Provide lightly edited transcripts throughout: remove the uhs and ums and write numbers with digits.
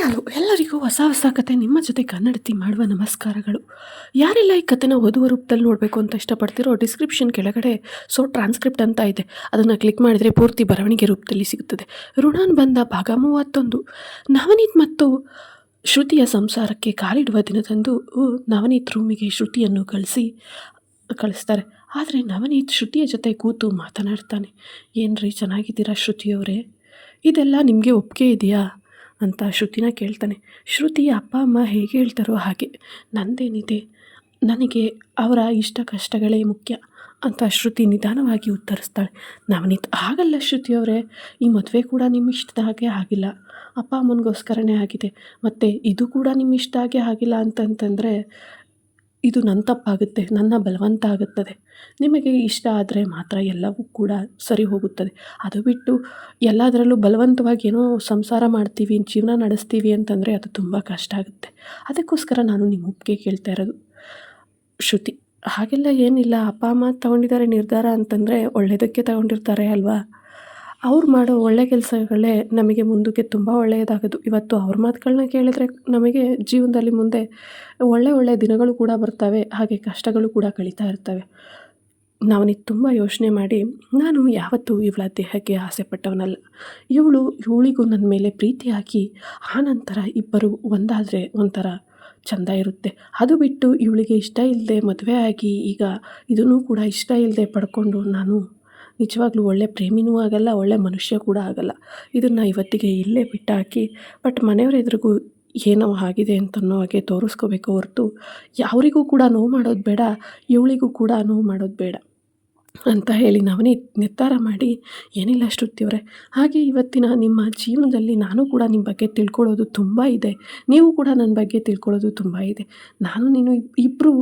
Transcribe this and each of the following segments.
Hello ಎಲ್ಲರಿಗೂ ಹೊಸ ಹೊಸ ಕತೆ ನಿಮ್ಮ ಜೊತೆ ಕನ್ನಡತಿ ಮಾಡುವ ನಮಸ್ಕಾರಗಳು. ಯಾರೆಲ್ಲ ಈ ಕತೆನ ಓದುವ ರೂಪದಲ್ಲಿ ನೋಡಬೇಕು ಅಂತ ಇಷ್ಟಪಡ್ತೀರೋ ಡಿಸ್ಕ್ರಿಪ್ಷನ್ ಕೆಳಗಡೆ ಟ್ರಾನ್ಸ್ಕ್ರಿಪ್ಟ್ ಅಂತ ಇದೆ, ಅದನ್ನು ಕ್ಲಿಕ್ ಮಾಡಿದರೆ ಪೂರ್ತಿ ಬರವಣಿಗೆ ರೂಪದಲ್ಲಿ ಸಿಗುತ್ತದೆ. ಋಣಾನುಬಂಧ ಭಾಗ 31. ನವನೀತ್ ಮತ್ತು ಶ್ರುತಿಯ ಸಂಸಾರಕ್ಕೆ ಕಾಲಿಡುವ ದಿನದಂದು ನವನೀತ್ ರೂಮಿಗೆ ಶ್ರುತಿಯನ್ನು ಕಳಿಸ್ತಾರೆ. ಆದರೆ ನವನೀತ್ ಶ್ರುತಿಯ ಜೊತೆ ಕೂತು ಮಾತನಾಡ್ತಾನೆ. ಏನ್ರಿ ಚೆನ್ನಾಗಿದ್ದೀರಾ ಶ್ರುತಿಯವರೇ, ಇದೆಲ್ಲ ನಿಮಗೆ ಒಪ್ಪಿಗೆ ಇದೆಯಾ ಅಂತ ಶ್ರುತಿನ ಕೇಳ್ತಾನೆ. ಶ್ರುತಿ ಅಪ್ಪ ಅಮ್ಮ ಹೇಗೆ ಹೇಳ್ತಾರೋ ಹಾಗೆ, ನಂದೇನಿದೆ, ನನಗೆ ಅವರ ಇಷ್ಟ ಕಷ್ಟಗಳೇ ಮುಖ್ಯ ಅಂತ ಶ್ರುತಿ ನಿಧಾನವಾಗಿ ಉತ್ತರಿಸ್ತಾಳೆ. ನವನೀತ್, ಹಾಗಲ್ಲ ಶ್ರುತಿಯವರೇ, ಈ ಮದುವೆ ಕೂಡ ನಿಮ್ಮ ಇಷ್ಟದ ಹಾಗೆ ಆಗಿಲ್ಲ, ಅಪ್ಪ ಅಮ್ಮನಿಗೋಸ್ಕರನೇ ಆಗಿದೆ, ಮತ್ತು ಇದು ಕೂಡ ನಿಮ್ಮ ಇಷ್ಟ ಹಾಗೆ ಆಗಿಲ್ಲ ಅಂತಂತಂದರೆ ಇದು ನನ್ನ ತಪ್ಪಾಗುತ್ತೆ, ನನ್ನ ಬಲವಂತ ಆಗುತ್ತದೆ. ನಿಮಗೆ ಇಷ್ಟ ಆದರೆ ಮಾತ್ರ ಎಲ್ಲವೂ ಕೂಡ ಸರಿ ಹೋಗುತ್ತದೆ. ಅದು ಬಿಟ್ಟು ಎಲ್ಲದರಲ್ಲೂ ಬಲವಂತವಾಗಿ ಏನೋ ಸಂಸಾರ ಮಾಡ್ತೀವಿ, ಜೀವನ ನಡೆಸ್ತೀವಿ ಅಂತಂದರೆ ಅದು ತುಂಬ ಕಷ್ಟ ಆಗುತ್ತೆ. ಅದಕ್ಕೋಸ್ಕರ ನಾನು ನಿಮ್ಮ ಒಪ್ಪಿಗೆ ಕೇಳ್ತಾ ಇರೋದು. ಶ್ರುತಿ, ಹಾಗೆಲ್ಲ ಏನಿಲ್ಲ, ಅಪ್ಪ ಅಮ್ಮ ತಗೊಂಡಿದ್ದಾರೆ ನಿರ್ಧಾರ ಅಂತಂದರೆ ಒಳ್ಳೆಯದಕ್ಕೆ ತಗೊಂಡಿರ್ತಾರೆ ಅಲ್ವಾ. ಅವ್ರು ಮಾಡೋ ಒಳ್ಳೆ ಕೆಲಸಗಳೇ ನಮಗೆ ಮುಂದಕ್ಕೆ ತುಂಬ ಒಳ್ಳೆಯದಾಗೋದು. ಇವತ್ತು ಅವ್ರ ಮಾತುಗಳನ್ನ ಕೇಳಿದರೆ ನಮಗೆ ಜೀವನದಲ್ಲಿ ಮುಂದೆ ಒಳ್ಳೆಯ ದಿನಗಳು ಕೂಡ ಬರ್ತವೆ, ಹಾಗೆ ಕಷ್ಟಗಳು ಕೂಡ ಕಳೀತಾ ಇರ್ತವೆ. ನಾವನಿಗೆ ತುಂಬ ಯೋಚನೆ ಮಾಡಿ, ನಾನು ಯಾವತ್ತೂ ಇವಳ ದೇಹಕ್ಕೆ ಆಸೆ ಪಟ್ಟವನಲ್ಲ, ಇವಳಿಗೂ ನನ್ನ ಮೇಲೆ ಪ್ರೀತಿಯಾಗಿ ಆನಂತರ ಇಬ್ಬರು ಒಂದಾದರೆ ಒಂಥರ ಚೆಂದ ಇರುತ್ತೆ. ಅದು ಬಿಟ್ಟು ಇವಳಿಗೆ ಇಷ್ಟ ಇಲ್ಲದೆ ಮದುವೆ ಆಗಿ ಈಗ ಇದನ್ನು ಕೂಡ ಇಷ್ಟ ಇಲ್ಲದೆ ಪಡ್ಕೊಂಡು ನಾನು ನಿಜವಾಗ್ಲೂ ಒಳ್ಳೆ ಪ್ರೇಮಿನೂ ಆಗಲ್ಲ, ಒಳ್ಳೆ ಮನುಷ್ಯ ಕೂಡ ಆಗಲ್ಲ. ಇದನ್ನು ಇವತ್ತಿಗೆ ಇಲ್ಲೇ ಬಿಟ್ಟಾಕಿ, ಬಟ್ ಮನೆಯವ್ರ ಎದುರಿಗೂ ಏನೋ ಆಗಿದೆ ಅಂತನ್ನೋ ಹಾಗೆ ತೋರಿಸ್ಕೋಬೇಕು ಹೊರತು ಯಾರಿಗೂ ಕೂಡ ನೋವು ಮಾಡೋದು ಬೇಡ, ಇವಳಿಗೂ ಕೂಡ ನೋವು ಮಾಡೋದು ಬೇಡ ಅಂತ ಹೇಳಿ ನಾವೇ ನಿರ್ಧಾರ ಮಾಡಿ, ಏನಿಲ್ಲ ಶ್ರುತಿಯವರೇ, ಹಾಗೆ ಇವತ್ತಿನ ನಿಮ್ಮ ಜೀವನದಲ್ಲಿ ನಾನು ಕೂಡ ನಿಮ್ಮ ಬಗ್ಗೆ ತಿಳ್ಕೊಳ್ಳೋದು ತುಂಬ ಇದೆ, ನೀವು ಕೂಡ ನನ್ನ ಬಗ್ಗೆ ತಿಳ್ಕೊಳ್ಳೋದು ತುಂಬ ಇದೆ. ನಾನು ನೀನು ಇಬ್ಬರು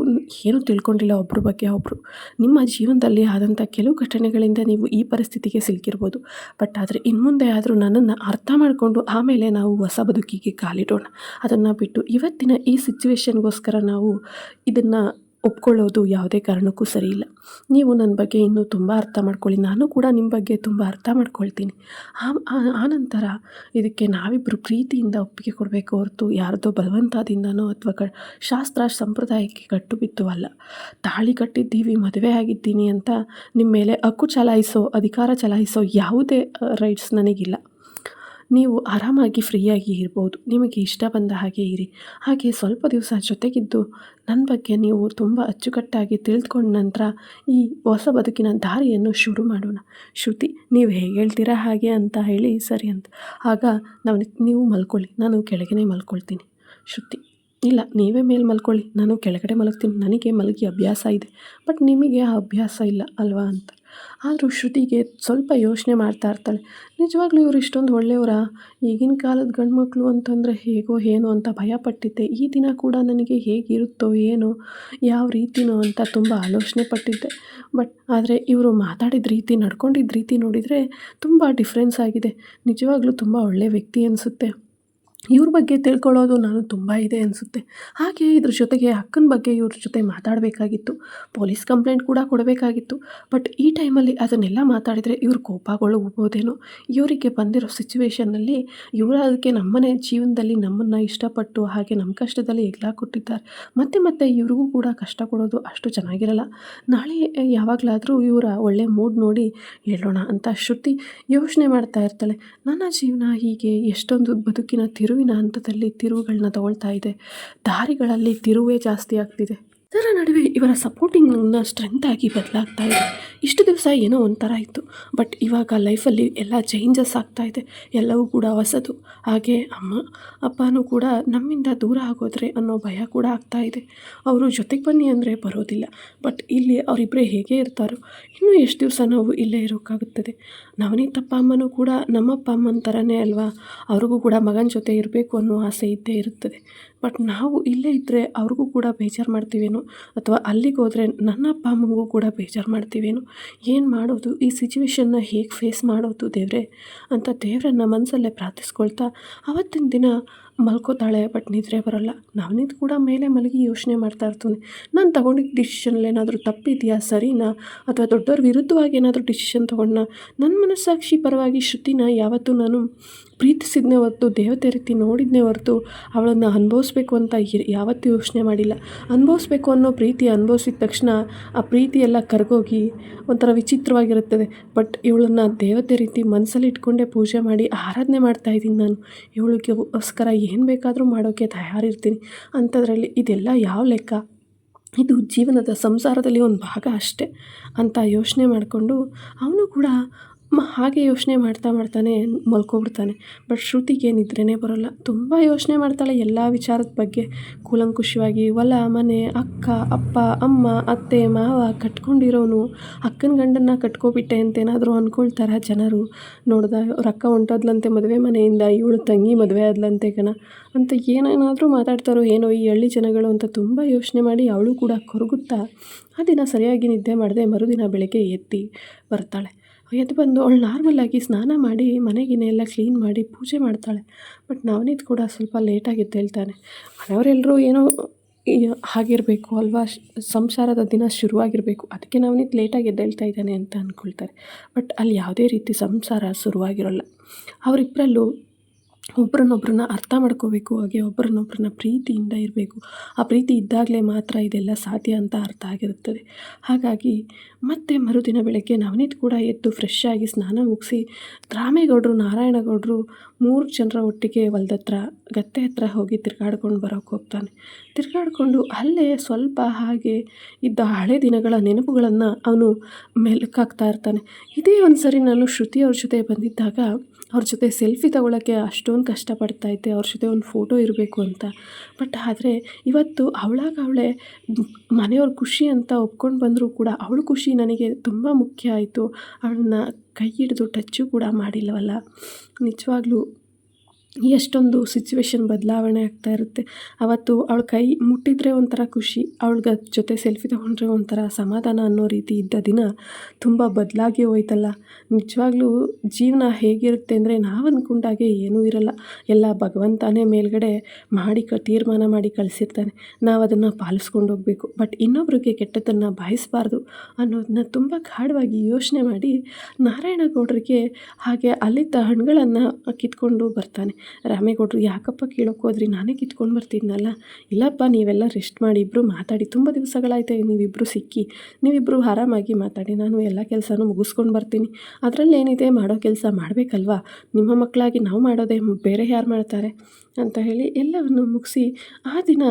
ಏನೂ ತಿಳ್ಕೊಂಡಿಲ್ಲ ಒಬ್ಬರ ಬಗ್ಗೆ ಒಬ್ಬರು. ನಿಮ್ಮ ಜೀವನದಲ್ಲಿ ಆದಂಥ ಕೆಲವು ಘಟನೆಗಳಿಂದ ನೀವು ಈ ಪರಿಸ್ಥಿತಿಗೆ ಸಿಲುಕಿರ್ಬೋದು. ಬಟ್ ಆದರೆ ಇನ್ಮುಂದೆ ಆದರೂ ನನ್ನನ್ನು ಅರ್ಥ ಮಾಡಿಕೊಂಡು ಆಮೇಲೆ ನಾವು ಹೊಸ ಬದುಕಿಗೆ ಕಾಲಿಡೋಣ. ಅದನ್ನು ಬಿಟ್ಟು ಇವತ್ತಿನ ಈ ಸಿಚುವೇಶನ್ಗೋಸ್ಕರ ನಾವು ಇದನ್ನು ಒಪ್ಕೊಳ್ಳೋದು ಯಾವುದೇ ಕಾರಣಕ್ಕೂ ಸರಿಯಿಲ್ಲ. ನೀವು ನನ್ನ ಬಗ್ಗೆ ಇನ್ನೂ ತುಂಬ ಅರ್ಥ ಮಾಡ್ಕೊಳ್ಳಿ, ನಾನು ಕೂಡ ನಿಮ್ಮ ಬಗ್ಗೆ ತುಂಬ ಅರ್ಥ ಮಾಡ್ಕೊಳ್ತೀನಿ. ಆನಂತರ ಇದಕ್ಕೆ ನಾವಿಬ್ಬರು ಪ್ರೀತಿಯಿಂದ ಒಪ್ಪಿಗೆ ಕೊಡಬೇಕು ಹೊರತು ಯಾರದೋ ಬಲವಂತದಿಂದನೋ ಅಥವಾ ಶಾಸ್ತ್ರ ಸಂಪ್ರದಾಯಕ್ಕೆ ಕಟ್ಟು ಬಿದ್ದು ಅಲ್ಲ. ತಾಳಿ ಕಟ್ಟಿದ್ದೀವಿ, ಮದುವೆ ಆಗಿದ್ದೀನಿ ಅಂತ ನಿಮ್ಮ ಮೇಲೆ ಹಕ್ಕು ಚಲಾಯಿಸೋ, ಅಧಿಕಾರ ಚಲಾಯಿಸೋ ಯಾವುದೇ ರೈಟ್ಸ್ ನನಗಿಲ್ಲ. ನೀವು ಆರಾಮಾಗಿ ಫ್ರೀಯಾಗಿ ಇರ್ಬೋದು, ನಿಮಗೆ ಇಷ್ಟ ಬಂದ ಹಾಗೆ ಇರಿ. ಹಾಗೆ ಸ್ವಲ್ಪ ದಿವಸ ಜೊತೆಗಿದ್ದು ನನ್ನ ಬಗ್ಗೆ ನೀವು ತುಂಬ ಅಚ್ಚುಕಟ್ಟಾಗಿ ತಿಳಿದುಕೊಂಡ ನಂತರ ಈ ಹೊಸ ಬದುಕಿನ ದಾರಿಯನ್ನು ಶುರು ಮಾಡೋಣ. ಶ್ರುತಿ, ನೀವು ಹೇಗೆ ಹೇಳ್ತೀರಾ ಹಾಗೆ ಅಂತ ಹೇಳಿ ಸರಿ ಅಂತ. ಆಗ ನೀವು ಮಲ್ಕೊಳ್ಳಿ, ನಾನು ಕೆಳಗನೆ ಮಲ್ಕೊಳ್ತೀನಿ. ಶ್ರುತಿ, ಇಲ್ಲ ನೀವೇ ಮೇಲೆ ಮಲ್ಕೊಳ್ಳಿ, ನಾನು ಕೆಳಗಡೆ ಮಲಗ್ತೀನಿ, ನನಗೆ ಮಲಗಿ ಅಭ್ಯಾಸ ಇದೆ, ಬಟ್ ನಿಮಗೆ ಆ ಅಭ್ಯಾಸ ಇಲ್ಲ ಅಲ್ವಾ ಅಂತ. ಆದರೂ ಶ್ರುತಿಗೆ ಸ್ವಲ್ಪ ಯೋಚನೆ ಮಾಡ್ತಾ ಇರ್ತಾಳೆ. ನಿಜವಾಗ್ಲೂ ಇವರು ಇಷ್ಟೊಂದು ಒಳ್ಳೆಯವರಾ? ಈಗಿನ ಕಾಲದ ಗಂಡ್ಮಕ್ಳು ಅಂತಂದರೆ ಹೇಗೋ ಏನೋ ಅಂತ ಭಯಪಟ್ಟಿದ್ದೆ. ಈ ದಿನ ಕೂಡ ನನಗೆ ಹೇಗಿರುತ್ತೋ ಏನೋ, ಯಾವ ರೀತಿನೋ ಅಂತ ತುಂಬ ಆಲೋಚನೆ ಪಟ್ಟಿದ್ದೆ. ಬಟ್ ಆದರೆ ಇವರು ಮಾತಾಡಿದ ರೀತಿ, ನಡ್ಕೊಂಡಿದ್ದ ರೀತಿ ನೋಡಿದರೆ ತುಂಬ ಡಿಫ್ರೆನ್ಸ್ ಆಗಿದೆ. ನಿಜವಾಗ್ಲೂ ತುಂಬ ಒಳ್ಳೆಯ ವ್ಯಕ್ತಿ ಅನಿಸುತ್ತೆ. ಇವ್ರ ಬಗ್ಗೆ ತಿಳ್ಕೊಳ್ಳೋದು ನಾನು ತುಂಬ ಇದೆ ಅನಿಸುತ್ತೆ. ಹಾಗೆ ಇದ್ರ ಜೊತೆಗೆ ಅಕ್ಕನ ಬಗ್ಗೆ ಇವ್ರ ಜೊತೆ ಮಾತಾಡಬೇಕಾಗಿತ್ತು, ಪೊಲೀಸ್ ಕಂಪ್ಲೇಂಟ್ ಕೂಡ ಕೊಡಬೇಕಾಗಿತ್ತು. ಬಟ್ ಈ ಟೈಮಲ್ಲಿ ಅದನ್ನೆಲ್ಲ ಮಾತಾಡಿದರೆ ಇವ್ರ ಕೋಪಗೊಳ್ಬೋದೇನೋ. ಇವರಿಗೆ ಬಂದಿರೋ ಸಿಚುವೇಷನ್ನಲ್ಲಿ ಇವರು ಅದಕ್ಕೆ ನಮ್ಮನೆ ಜೀವನದಲ್ಲಿ ನಮ್ಮನ್ನು ಇಷ್ಟಪಟ್ಟು ಹಾಗೆ ನಮ್ಮ ಕಷ್ಟದಲ್ಲಿ ಕೊಟ್ಟಿದ್ದಾರೆ. ಮತ್ತೆ ಇವ್ರಿಗೂ ಕೂಡ ಕಷ್ಟ ಕೊಡೋದು ಅಷ್ಟು ಚೆನ್ನಾಗಿರಲ್ಲ. ನಾಳೆ ಯಾವಾಗಲಾದರೂ ಇವರ ಒಳ್ಳೆ ಮೂಡ್ ನೋಡಿ ಹೇಳೋಣ ಅಂತ ಶ್ರುತಿ ಯೋಚನೆ ಮಾಡ್ತಾ ಇರ್ತಾಳೆ. ನನ್ನ ಜೀವನ ಹೀಗೆ ಎಷ್ಟೊಂದು ಬದುಕಿನ ತಿರುವಿನ ಹಂತದಲ್ಲಿ ತಿರುವುಗಳನ್ನ ತಗೊಳ್ತಾ ಇದೆ, ದಾರಿಗಳಲ್ಲಿ ತಿರುವೇ ಜಾಸ್ತಿ ಆಗ್ತಿದೆ. ಇದರ ನಡುವೆ ಇವರ ಸಪೋರ್ಟಿಂಗ್ನ ಸ್ಟ್ರೆಂತ್ ಆಗಿ ಬದಲಾಗ್ತಾ ಇದೆ. ಇಷ್ಟು ದಿವಸ ಏನೋ ಒಂಥರ ಇತ್ತು, ಬಟ್ ಇವಾಗ ಲೈಫಲ್ಲಿ ಎಲ್ಲ ಚೇಂಜಸ್ ಆಗ್ತಾ ಇದೆ, ಎಲ್ಲವೂ ಕೂಡ ಹೊಸದು. ಹಾಗೆ ಅಮ್ಮ ಅಪ್ಪನೂ ಕೂಡ ನಮ್ಮಿಂದ ದೂರ ಆಗೋದ್ರೆ ಅನ್ನೋ ಭಯ ಕೂಡ ಆಗ್ತಾ ಇದೆ. ಅವರು ಜೊತೆಗೆ ಬನ್ನಿ ಅಂದರೆ ಬರೋದಿಲ್ಲ, ಬಟ್ ಇಲ್ಲಿ ಅವರಿಬ್ಬರೇ ಹೇಗೆ ಇರ್ತಾರೋ, ಇನ್ನೂ ಎಷ್ಟು ದಿವಸ ನಾವು ಇಲ್ಲೇ ಇರೋಕ್ಕಾಗುತ್ತದೆ. ನವನೀತ್ ಅಪ್ಪ ಅಮ್ಮನೂ ಕೂಡ ನಮ್ಮಪ್ಪ ಅಮ್ಮನ ಥರನೇ ಅಲ್ವಾ, ಅವ್ರಿಗೂ ಕೂಡ ಮಗನ ಜೊತೆ ಇರಬೇಕು ಅನ್ನೋ ಆಸೆ ಇದ್ದೇ ಇರುತ್ತದೆ. ಬಟ್ ನಾವು ಇಲ್ಲೇ ಇದ್ದರೆ ಅವ್ರಿಗೂ ಕೂಡ ಬೇಜಾರು ಮಾಡ್ತೀವೇನೋ, ಅಥವಾ ಅಲ್ಲಿಗೆ ಹೋದರೆ ನನ್ನ ಅಪ್ಪ ಅಮ್ಮನಿಗೂ ಕೂಡ ಬೇಜಾರು ಮಾಡ್ತೀವೇನೋ, ಏನು ಮಾಡೋದು, ಈ ಸಿಚುವೇಶನ್ನ ಹೇಗೆ ಫೇಸ್ ಮಾಡೋದು ದೇವರೇ ಅಂತ ದೇವರನ್ನ ಮನಸ್ಸಲ್ಲೇ ಪ್ರಾರ್ಥಿಸ್ಕೊಳ್ತಾ, ಆವತ್ತಿನ ದಿನ ಮಲ್ಕೋತಾಳೆ, ಬಟ್ ನಿದ್ರೆ ಬರೋಲ್ಲ. ನವನೀತ್ ಕೂಡ ಮೇಲೆ ಮಲಗಿ ಯೋಚನೆ ಮಾಡ್ತಾ ಇರ್ತಾನೆ, ನಾನು ತಗೊಂಡಿದ್ದ ಡಿಸಿಷನಲ್ಲಿ ಏನಾದರೂ ತಪ್ಪಿದೆಯಾ, ಸರಿನಾ, ಅಥವಾ ದೊಡ್ಡವ್ರ ವಿರುದ್ಧವಾಗಿ ಏನಾದರೂ ಡಿಸಿಷನ್ ತೊಗೊಂಡ್ನಾ. ನನ್ನ ಮನಸ್ಸಾಕ್ಷಿ ಪರವಾಗಿ ಶ್ರುತಿನ ಯಾವತ್ತೂ ನಾನು ಪ್ರೀತಿಸಿದ್ನೇ ಹೊರತು, ದೇವತೆ ರೀತಿ ನೋಡಿದ್ನೇ ಹೊರತು, ಅವಳನ್ನು ಅನುಭವಿಸ್ಬೇಕು ಅಂತ ಯಾವತ್ತೂ ಯೋಚನೆ ಮಾಡಿಲ್ಲ. ಅನುಭವಿಸ್ಬೇಕು ಅನ್ನೋ ಪ್ರೀತಿ ಅನುಭವಿಸಿದ ತಕ್ಷಣ ಆ ಪ್ರೀತಿ ಎಲ್ಲ ಕರಗೋಗಿ ಒಂಥರ ವಿಚಿತ್ರವಾಗಿರುತ್ತದೆ. ಬಟ್ ಇವಳನ್ನು ದೇವತೆ ರೀತಿ ಮನಸ್ಸಲ್ಲಿ ಇಟ್ಕೊಂಡೇ ಪೂಜೆ ಮಾಡಿ ಆರಾಧನೆ ಮಾಡ್ತಾಯಿದ್ದೀನಿ ನಾನು. ಇವಳಿಗೋಸ್ಕರ ಏನು ಬೇಕಾದರೂ ಮಾಡೋಕ್ಕೆ ತಯಾರಿರ್ತೀನಿ. ಅಂಥದ್ರಲ್ಲಿ ಇದೆಲ್ಲ ಯಾವ ಲೆಕ್ಕ, ಇದು ಜೀವನದ ಸಂಸಾರದಲ್ಲಿ ಒಂದು ಭಾಗ ಅಷ್ಟೇ ಅಂತ ಯೋಚನೆ ಮಾಡಿಕೊಂಡು ಅವನು ಕೂಡ ಹಾಗೆ ಯೋಚನೆ ಮಾಡ್ತಾನೆ ಮಲ್ಕೊಬಿಡ್ತಾನೆ. ಬಟ್ ಶ್ರುತಿಗೆ ನಿದ್ರೆನೇ ಬರೋಲ್ಲ. ತುಂಬ ಯೋಚನೆ ಮಾಡ್ತಾಳೆ ಎಲ್ಲ ವಿಚಾರದ ಬಗ್ಗೆ ಕೂಲಂಕುಷವಾಗಿ. ಹೊಲ, ಮನೆ, ಅಕ್ಕ, ಅಪ್ಪ, ಅಮ್ಮ, ಅತ್ತೆ, ಮಾವ, ಕಟ್ಕೊಂಡಿರೋನು, ಅಕ್ಕನ ಗಂಡನ್ನ ಕಟ್ಕೊಬಿಟ್ಟೆ ಅಂತೇನಾದರೂ ಅಂದ್ಕೊಳ್ತಾರೆ ಜನರು. ಅವ್ರ ಅಕ್ಕ ಹೊಂಟೋದ್ಲಂತೆ ಮದುವೆ ಮನೆಯಿಂದ, ಇವಳು ತಂಗಿ ಮದುವೆ ಆದ್ಲಂತೆ ಕಣ ಅಂತ ಏನೇನಾದರೂ ಮಾತಾಡ್ತಾರೋ ಏನೋ ಈ ಹಳ್ಳಿ ಜನಗಳು ಅಂತ ತುಂಬ ಯೋಚನೆ ಮಾಡಿ ಅವಳು ಕೂಡ ಕೊರಗುತ್ತಾ ಆ ದಿನ ಸರಿಯಾಗಿ ನಿದ್ದೆ ಮಾಡದೆ ಮರುದಿನ ಬೆಳಗ್ಗೆ ಎದ್ದು ಬರ್ತಾಳೆ. ಎದ್ದು ಬಂದು ಅವಳು ನಾರ್ಮಲಾಗಿ ಸ್ನಾನ ಮಾಡಿ ಮನೆಗಿನ ಎಲ್ಲ ಕ್ಲೀನ್ ಮಾಡಿ ಪೂಜೆ ಮಾಡ್ತಾಳೆ. ಬಟ್ ನವನೀತ್ ಕೂಡ ಸ್ವಲ್ಪ ಲೇಟಾಗಿ ಎದ್ದೇಳ್ತಾನೆ. ಮನೆಯವರೆಲ್ಲರೂ ಏನೋ ಆಗಿರಬೇಕು ಅಲ್ವಾ, ಸಂಸಾರದ ದಿನ ಶುರುವಾಗಿರಬೇಕು, ಅದಕ್ಕೆ ನವನೀತ್ ಲೇಟಾಗಿ ಎದ್ದೇಳ್ತಾ ಇದ್ದಾನೆ ಅಂತ ಅಂದ್ಕೊಳ್ತಾರೆ. ಬಟ್ ಅಲ್ಲಿ ಯಾವುದೇ ರೀತಿ ಸಂಸಾರ ಶುರುವಾಗಿರೋಲ್ಲ. ಅವರಿಬ್ಬರಲ್ಲೂ ಒಬ್ರನ್ನೊಬ್ರನ್ನ ಅರ್ಥ ಮಾಡ್ಕೋಬೇಕು, ಹಾಗೆ ಒಬ್ರನ್ನೊಬ್ರನ್ನ ಪ್ರೀತಿಯಿಂದ ಇರಬೇಕು. ಆ ಪ್ರೀತಿ ಇದ್ದಾಗಲೇ ಮಾತ್ರ ಇದೆಲ್ಲ ಸಾಧ್ಯ ಅಂತ ಅರ್ಥ ಆಗಿರುತ್ತದೆ. ಹಾಗಾಗಿ ಮತ್ತೆ ಮರುದಿನ ಬೆಳಗ್ಗೆ ನವನೀತ್ ಕೂಡ ಎದ್ದು ಫ್ರೆಶ್ ಆಗಿ ಸ್ನಾನ ಮುಗಿಸಿ ರಾಮೇಗೌಡರು, ನಾರಾಯಣಗೌಡರು 3 ಜನರ ಒಟ್ಟಿಗೆ ಹೊಲ್ದತ್ರ ಗದ್ದೆ ಹತ್ರ ಹೋಗಿ ತಿರ್ಗಾಡ್ಕೊಂಡು ಬರೋಕ್ಕೆ ಹೋಗ್ತಾನೆ. ತಿರ್ಗಾಡಿಕೊಂಡು ಅಲ್ಲೇ ಸ್ವಲ್ಪ ಹಾಗೆ ಇದ್ದ ಹಳೆ ದಿನಗಳ ನೆನಪುಗಳನ್ನು ಅವನು ಮೆಲುಕಾಗ್ತಾ ಇರ್ತಾನೆ. ಇದೇ ಒಂದು ಸರಿ ನಾನು ಶ್ರುತಿಯವ್ರ ಜೊತೆ ಬಂದಿದ್ದಾಗ ಅವ್ರ ಜೊತೆ ಸೆಲ್ಫಿ ತಗೊಳ್ಳೋಕ್ಕೆ ಅಷ್ಟೊಂದು ಕಷ್ಟಪಡ್ತಾಯಿದ್ದೆ, ಅವ್ರ ಜೊತೆ ಒಂದು ಫೋಟೋ ಇರಬೇಕು ಅಂತ. ಬಟ್ ಆದರೆ ಇವತ್ತು ಅವಳೇ ಮನೆಯವ್ರ ಖುಷಿ ಅಂತ ಒಪ್ಕೊಂಡು ಬಂದರೂ ಕೂಡ ಅವಳ ಖುಷಿ ನನಗೆ ತುಂಬ ಮುಖ್ಯ ಆಯಿತು. ಅವಳನ್ನ ಕೈ ಹಿಡಿದು ಟಚ್ಚು ಕೂಡ ಮಾಡಿಲ್ಲವಲ್ಲ. ನಿಜವಾಗ್ಲೂ ಎಷ್ಟೊಂದು ಸಿಚುವೇಶನ್ ಬದಲಾವಣೆ ಆಗ್ತಾ ಇರುತ್ತೆ. ಅವತ್ತು ಅವಳ ಕೈ ಮುಟ್ಟಿದರೆ ಒಂಥರ ಖುಷಿ, ಅವಳ ಜೊತೆ ಸೆಲ್ಫಿ ತೊಗೊಂಡ್ರೆ ಒಂಥರ ಸಮಾಧಾನ ಅನ್ನೋ ರೀತಿ ಇದ್ದ ದಿನ ತುಂಬ ಬದಲಾಗಿ ಹೋಯ್ತಲ್ಲ. ನಿಜವಾಗ್ಲೂ ಜೀವನ ಹೇಗಿರುತ್ತೆ ಅಂದರೆ ನಾವು ಅಂದ್ಕೊಂಡಾಗೆ ಏನೂ ಇರಲ್ಲ. ಎಲ್ಲ ಭಗವಂತನೇ ಮೇಲ್ಗಡೆ ಮಾಡಿ ತೀರ್ಮಾನ ಮಾಡಿ ಕಳಿಸಿರ್ತಾನೆ. ನಾವು ಅದನ್ನು ಪಾಲಿಸ್ಕೊಂಡು ಹೋಗಬೇಕು. ಬಟ್ ಇನ್ನೊಬ್ರಿಗೆ ಕೆಟ್ಟದ್ದನ್ನು ಬಯಸಬಾರ್ದು ಅನ್ನೋದನ್ನ ತುಂಬ ಗಾಢವಾಗಿ ಯೋಚನೆ ಮಾಡಿ ನಾರಾಯಣಗೌಡರಿಗೆ ಹಾಗೆ ಅಲ್ಲಿದ್ದ ಹಣ್ಣುಗಳನ್ನು ಕಿತ್ಕೊಂಡು ಬರ್ತಾನೆ. ರಾಮೇಗೌಡರು, ಯಾಕಪ್ಪ ಕೇಳೋಕೆ ಹೋದ್ರಿ, ನಾನೇ ಕಿತ್ಕೊಂಡು ಬರ್ತಿದ್ನಲ್ಲ. ಇಲ್ಲಪ್ಪ, ನೀವೆಲ್ಲ ರೆಸ್ಟ್ ಮಾಡಿ ಇಬ್ಬರು ಮಾತಾಡಿ, ತುಂಬ ದಿವಸಗಳಾಯ್ತು ನೀವಿಬ್ಬರು ಸಿಕ್ಕಿ, ನೀವಿಬ್ಬರು ಆರಾಮಾಗಿ ಮಾತಾಡಿ, ನಾನು ಎಲ್ಲ ಕೆಲಸನೂ ಮುಗಿಸ್ಕೊಂಡು ಬರ್ತೀನಿ. ಅದರಲ್ಲೇನಿದೆ, ಮಾಡೋ ಕೆಲಸ ಮಾಡಬೇಕಲ್ವಾ, ನಿಮ್ಮ ಮಕ್ಕಳಾಗಿ ನಾವು ಮಾಡೋದೇ, ಬೇರೆ ಯಾರು ಮಾಡ್ತಾರೆ ಅಂತ ಹೇಳಿ ಎಲ್ಲವನ್ನು ಮುಗಿಸಿ ಆ ದಿನ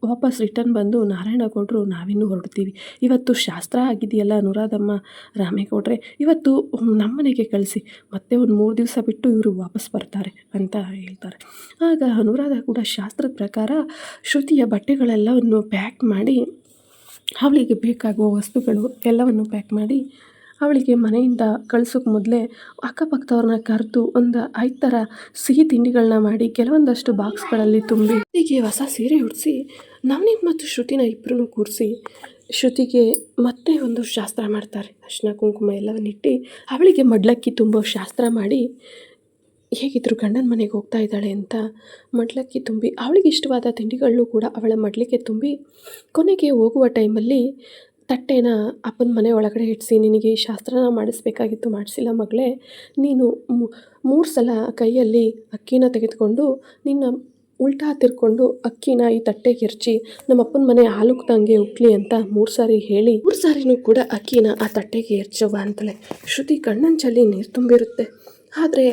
ವಾಪಸ್ ರಿಟರ್ನ್ ಬಂದು ನಾರಾಯಣಗೌಡರು, ನಾವಿನ್ನೂ ಹೊರಡ್ತೀವಿ, ಇವತ್ತು ಶಾಸ್ತ್ರ ಆಗಿದೆಯಲ್ಲ ಅನುರಾಧಮ್ಮ, ರಾಮೇಗೌಡ್ರೆ ಇವತ್ತು ನಮ್ಮನೆಗೆ ಕಳಿಸಿ, ಮತ್ತೆ ಒಂದು 3 ದಿವಸ ಬಿಟ್ಟು ಇವರು ವಾಪಸ್ ಬರ್ತಾರೆ ಅಂತ ಹೇಳ್ತಾರೆ. ಆಗ ಅನುರಾಧ ಕೂಡ ಶಾಸ್ತ್ರದ ಪ್ರಕಾರ ಶ್ರುತಿಯ ಬಟ್ಟೆಗಳೆಲ್ಲವನ್ನು ಪ್ಯಾಕ್ ಮಾಡಿ, ಅವಳಿಗೆ ಬೇಕಾಗುವ ವಸ್ತುಗಳು ಎಲ್ಲವನ್ನು ಪ್ಯಾಕ್ ಮಾಡಿ ಅವಳಿಗೆ ಮನೆಯಿಂದ ಕಳ್ಸೋಕ್ಕೆ ಮೊದಲೇ ಅಕ್ಕಪಕ್ಕದವ್ರನ್ನ ಕರೆದು ಒಂದು 5 ಥರ ಸಿಹಿ ತಿಂಡಿಗಳನ್ನ ಮಾಡಿ ಕೆಲವೊಂದಷ್ಟು ಬಾಕ್ಸ್ಗಳಲ್ಲಿ ತುಂಬಿ ಹೀಗೆ ಹೊಸ ಸೀರೆ ಉಡಿಸಿ ನವನೀತ್ ಮತ್ತು ಶ್ರುತಿನ ಇಬ್ಬರನ್ನು ಕೂರಿಸಿ ಶ್ರುತಿಗೆ ಮತ್ತೆ ಒಂದು ಶಾಸ್ತ್ರ ಮಾಡ್ತಾರೆ. ಅರಿಶಿನ ಕುಂಕುಮ ಎಲ್ಲವನ್ನಿಟ್ಟು ಅವಳಿಗೆ ಮಡ್ಲಕ್ಕಿ ತುಂಬೋ ಶಾಸ್ತ್ರ ಮಾಡಿ, ಹೇಗಿದ್ರು ಗಂಡನ ಮನೆಗೆ ಹೋಗ್ತಾ ಇದ್ದಾಳೆ ಅಂತ ಮಡ್ಲಕ್ಕಿ ತುಂಬಿ ಅವಳಿಗೆ ಇಷ್ಟವಾದ ತಿಂಡಿಗಳನ್ನು ಕೂಡ ಅವಳ ಮಡ್ಲಿಗೆ ತುಂಬಿ, ಕೊನೆಗೆ ಹೋಗುವ ಟೈಮಲ್ಲಿ ತಟ್ಟೆನ ಅಪ್ಪನ ಮನೆ ಒಳಗಡೆ ಇಡಿಸಿ, ನಿನಗೆ ಈ ಶಾಸ್ತ್ರನ ಮಾಡಿಸ್ಬೇಕಾಗಿತ್ತು, ಮಾಡಿಸಿಲ್ಲ ಮಗಳೇ, ನೀನು 3 ಸಲ ಕೈಯಲ್ಲಿ ಅಕ್ಕಿನ ತೆಗೆದುಕೊಂಡು ನಿನ್ನ ಉಲ್ಟಾ ತಿರ್ಕೊಂಡು ಅಕ್ಕಿನ ಈ ತಟ್ಟೆಗೆ ಎರಚಿ ನಮ್ಮ ಅಪ್ಪನ ಮನೆ ಹಾಲುಕ್ದಂಗೆ ಉಕ್ಲಿ ಅಂತ 3 ಸಾರಿ ಹೇಳಿ 3 ಸಾರಿನೂ ಕೂಡ ಅಕ್ಕಿನ ಆ ತಟ್ಟೆಗೆ ಎರಚವ್ವ ಅಂತಾಳೆ. ಶ್ರುತಿ ಕಣ್ಣಂಚಲ್ಲಿ ನೀರು ತುಂಬಿರುತ್ತೆ. ಆದರೆ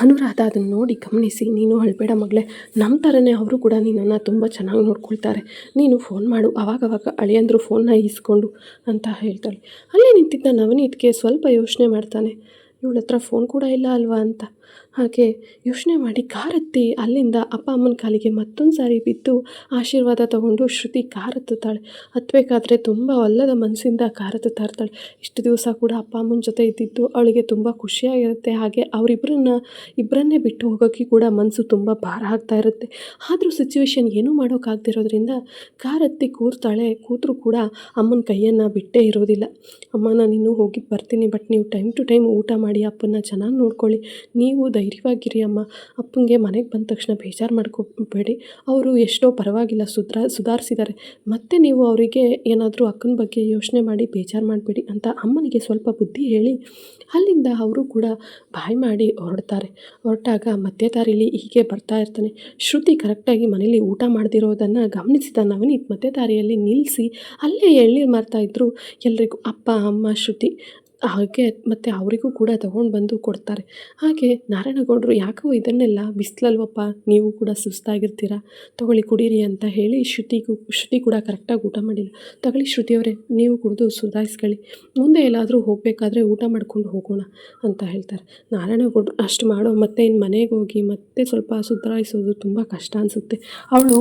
ಅನುರಾಧ ಅದನ್ನು ನೋಡಿ ಗಮನಿಸಿ, ನೀನು ಅಳಬೇಡ ಮಗಳೇ, ನಮ್ಮ ಥರನೇ ಅವರು ಕೂಡ ನಿನ್ನನ್ನು ತುಂಬ ಚೆನ್ನಾಗಿ ನೋಡ್ಕೊಳ್ತಾರೆ, ನೀನು ಫೋನ್ ಮಾಡು, ಆವಾಗವಾಗ ಅಳಿಯಂದ್ರು ಫೋನ್ನ ಈಸ್ಕೊಂಡು ಅಂತ ಹೇಳ್ತಾಳೆ. ಅಲ್ಲೇ ನಿಂತಿದ್ದ ನವನೀತ್ಗೆ ಸ್ವಲ್ಪ ಯೋಚನೆ ಮಾಡ್ತಾನೆ, ಇವಳ ಹತ್ರ ಫೋನ್ ಕೂಡ ಇಲ್ಲ ಅಲ್ವಾ ಅಂತ. ಹಾಗೆ ಯೋಚನೆ ಮಾಡಿ ಕಾರ್ ಹತ್ತಿ ಅಲ್ಲಿಂದ ಅಪ್ಪ ಅಮ್ಮನ ಕಾಲಿಗೆ ಮತ್ತೊಂದು ಸಾರಿ ಬಿದ್ದು ಆಶೀರ್ವಾದ ತಗೊಂಡು ಶ್ರುತಿ ಕಾರ್ ಹತ್ತುತ್ತಾಳೆ. ಹತ್ತಬೇಕಾದ್ರೆ ತುಂಬ ಒಲ್ಲದ ಮನಸ್ಸಿಂದ ಕಾರ್ ಹತ್ತುತ್ತಾ ಇರ್ತಾಳೆ. ಇಷ್ಟು ದಿವಸ ಕೂಡ ಅಪ್ಪ ಅಮ್ಮನ ಜೊತೆ ಇದ್ದಿದ್ದು ಅವಳಿಗೆ ತುಂಬ ಖುಷಿಯಾಗಿರುತ್ತೆ. ಹಾಗೆ ಇಬ್ಬರನ್ನೇ ಬಿಟ್ಟು ಹೋಗೋಕ್ಕೆ ಕೂಡ ಮನಸ್ಸು ತುಂಬ ಭಾರ ಆಗ್ತಾ ಇರುತ್ತೆ. ಆದರೂ ಸಿಚುವೇಶನ್ ಏನೂ ಮಾಡೋಕ್ಕಾಗದಿರೋದ್ರಿಂದ ಕಾರ್ ಹತ್ತಿ ಕೂರ್ತಾಳೆ. ಕೂತರೂ ಕೂಡ ಅಮ್ಮನ ಕೈಯನ್ನು ಬಿಟ್ಟೇ ಇರೋದಿಲ್ಲ. ಅಮ್ಮ, ನಾನು ಇನ್ನೂ ಹೋಗಿ ಬರ್ತೀನಿ, ಬಟ್ ನೀವು ಟೈಮ್ ಟು ಟೈಮ್ ಊಟ ಮಾಡಿ ಅಪ್ಪನ ಚೆನ್ನಾಗಿ ನೋಡ್ಕೊಳ್ಳಿ, ನೀವು ನೀವು ಧೈರ್ಯವಾಗಿರಿ ಅಮ್ಮ. ಅಪ್ಪಂಗೆ ಮನೆಗೆ ಬಂದ ತಕ್ಷಣ ಬೇಜಾರು ಮಾಡ್ಕೋಬೇಡಿ. ಅವರು ಎಷ್ಟೋ ಪರವಾಗಿಲ್ಲ ಸುಧಾರಿಸಿದ್ದಾರೆ. ಮತ್ತೆ ನೀವು ಅವರಿಗೆ ಏನಾದರೂ ಅಕ್ಕನ ಬಗ್ಗೆ ಯೋಚನೆ ಮಾಡಿ ಬೇಜಾರು ಮಾಡಬೇಡಿ ಅಂತ ಅಮ್ಮನಿಗೆ ಸ್ವಲ್ಪ ಬುದ್ಧಿ ಹೇಳಿ ಅಲ್ಲಿಂದ ಅವರು ಕೂಡ ಬಾಯ್ ಮಾಡಿ ಹೊರಟಾಗ ಮಧ್ಯ ದಾರಿಲಿ ಹೀಗೆ ಬರ್ತಾ ಇರ್ತಾನೆ. ಶ್ರುತಿ ಕರೆಕ್ಟಾಗಿ ಮನೇಲಿ ಊಟ ಮಾಡದಿರೋದನ್ನು ಗಮನಿಸಿದ ನವನೀತ್ ಮಧ್ಯ ದಾರಿಯಲ್ಲಿ ನಿಲ್ಲಿಸಿ ಅಲ್ಲೇ ಎಳ್ನೀರು ಮಾರ್ತಾಯಿದ್ರು. ಎಲ್ರಿಗೂ ಅಪ್ಪ, ಅಮ್ಮ, ಶ್ರುತಿ ಹಾಗೆ ಮತ್ತು ಅವರಿಗೂ ಕೂಡ ತಗೊಂಡು ಬಂದು ಕೊಡ್ತಾರೆ. ಹಾಗೆ ನಾರಾಯಣಗೌಡರು ಯಾಕೋ ಇದನ್ನೆಲ್ಲ ಬಿಸಿಲಲ್ವಪ್ಪ, ನೀವು ಕೂಡ ಸುಸ್ತಾಗಿರ್ತೀರ, ತಗೊಳ್ಳಿ ಕುಡೀರಿ ಅಂತ ಹೇಳಿ ಶ್ರುತಿ ಕೂಡ ಕರೆಕ್ಟಾಗಿ ಊಟ ಮಾಡಿಲ್ಲ. ತಗೊಳ್ಳಿ ಶ್ರುತಿಯವರೇ, ನೀವು ಕುಡಿದು ಸುಧಾರಿಸ್ಕೊಳ್ಳಿ, ಮುಂದೆ ಎಲ್ಲಾದರೂ ಹೋಗಬೇಕಾದ್ರೆ ಊಟ ಮಾಡ್ಕೊಂಡು ಹೋಗೋಣ ಅಂತ ಹೇಳ್ತಾರೆ. ನಾರಾಯಣಗೌಡರು ಅಷ್ಟು ಮಾಡೋ ಮತ್ತೆ ಇನ್ನು ಮನೆಗೆ ಹೋಗಿ ಮತ್ತೆ ಸ್ವಲ್ಪ ಸುಧಾರಿಸೋದು ತುಂಬ ಕಷ್ಟ ಅನಿಸುತ್ತೆ. ಅವಳು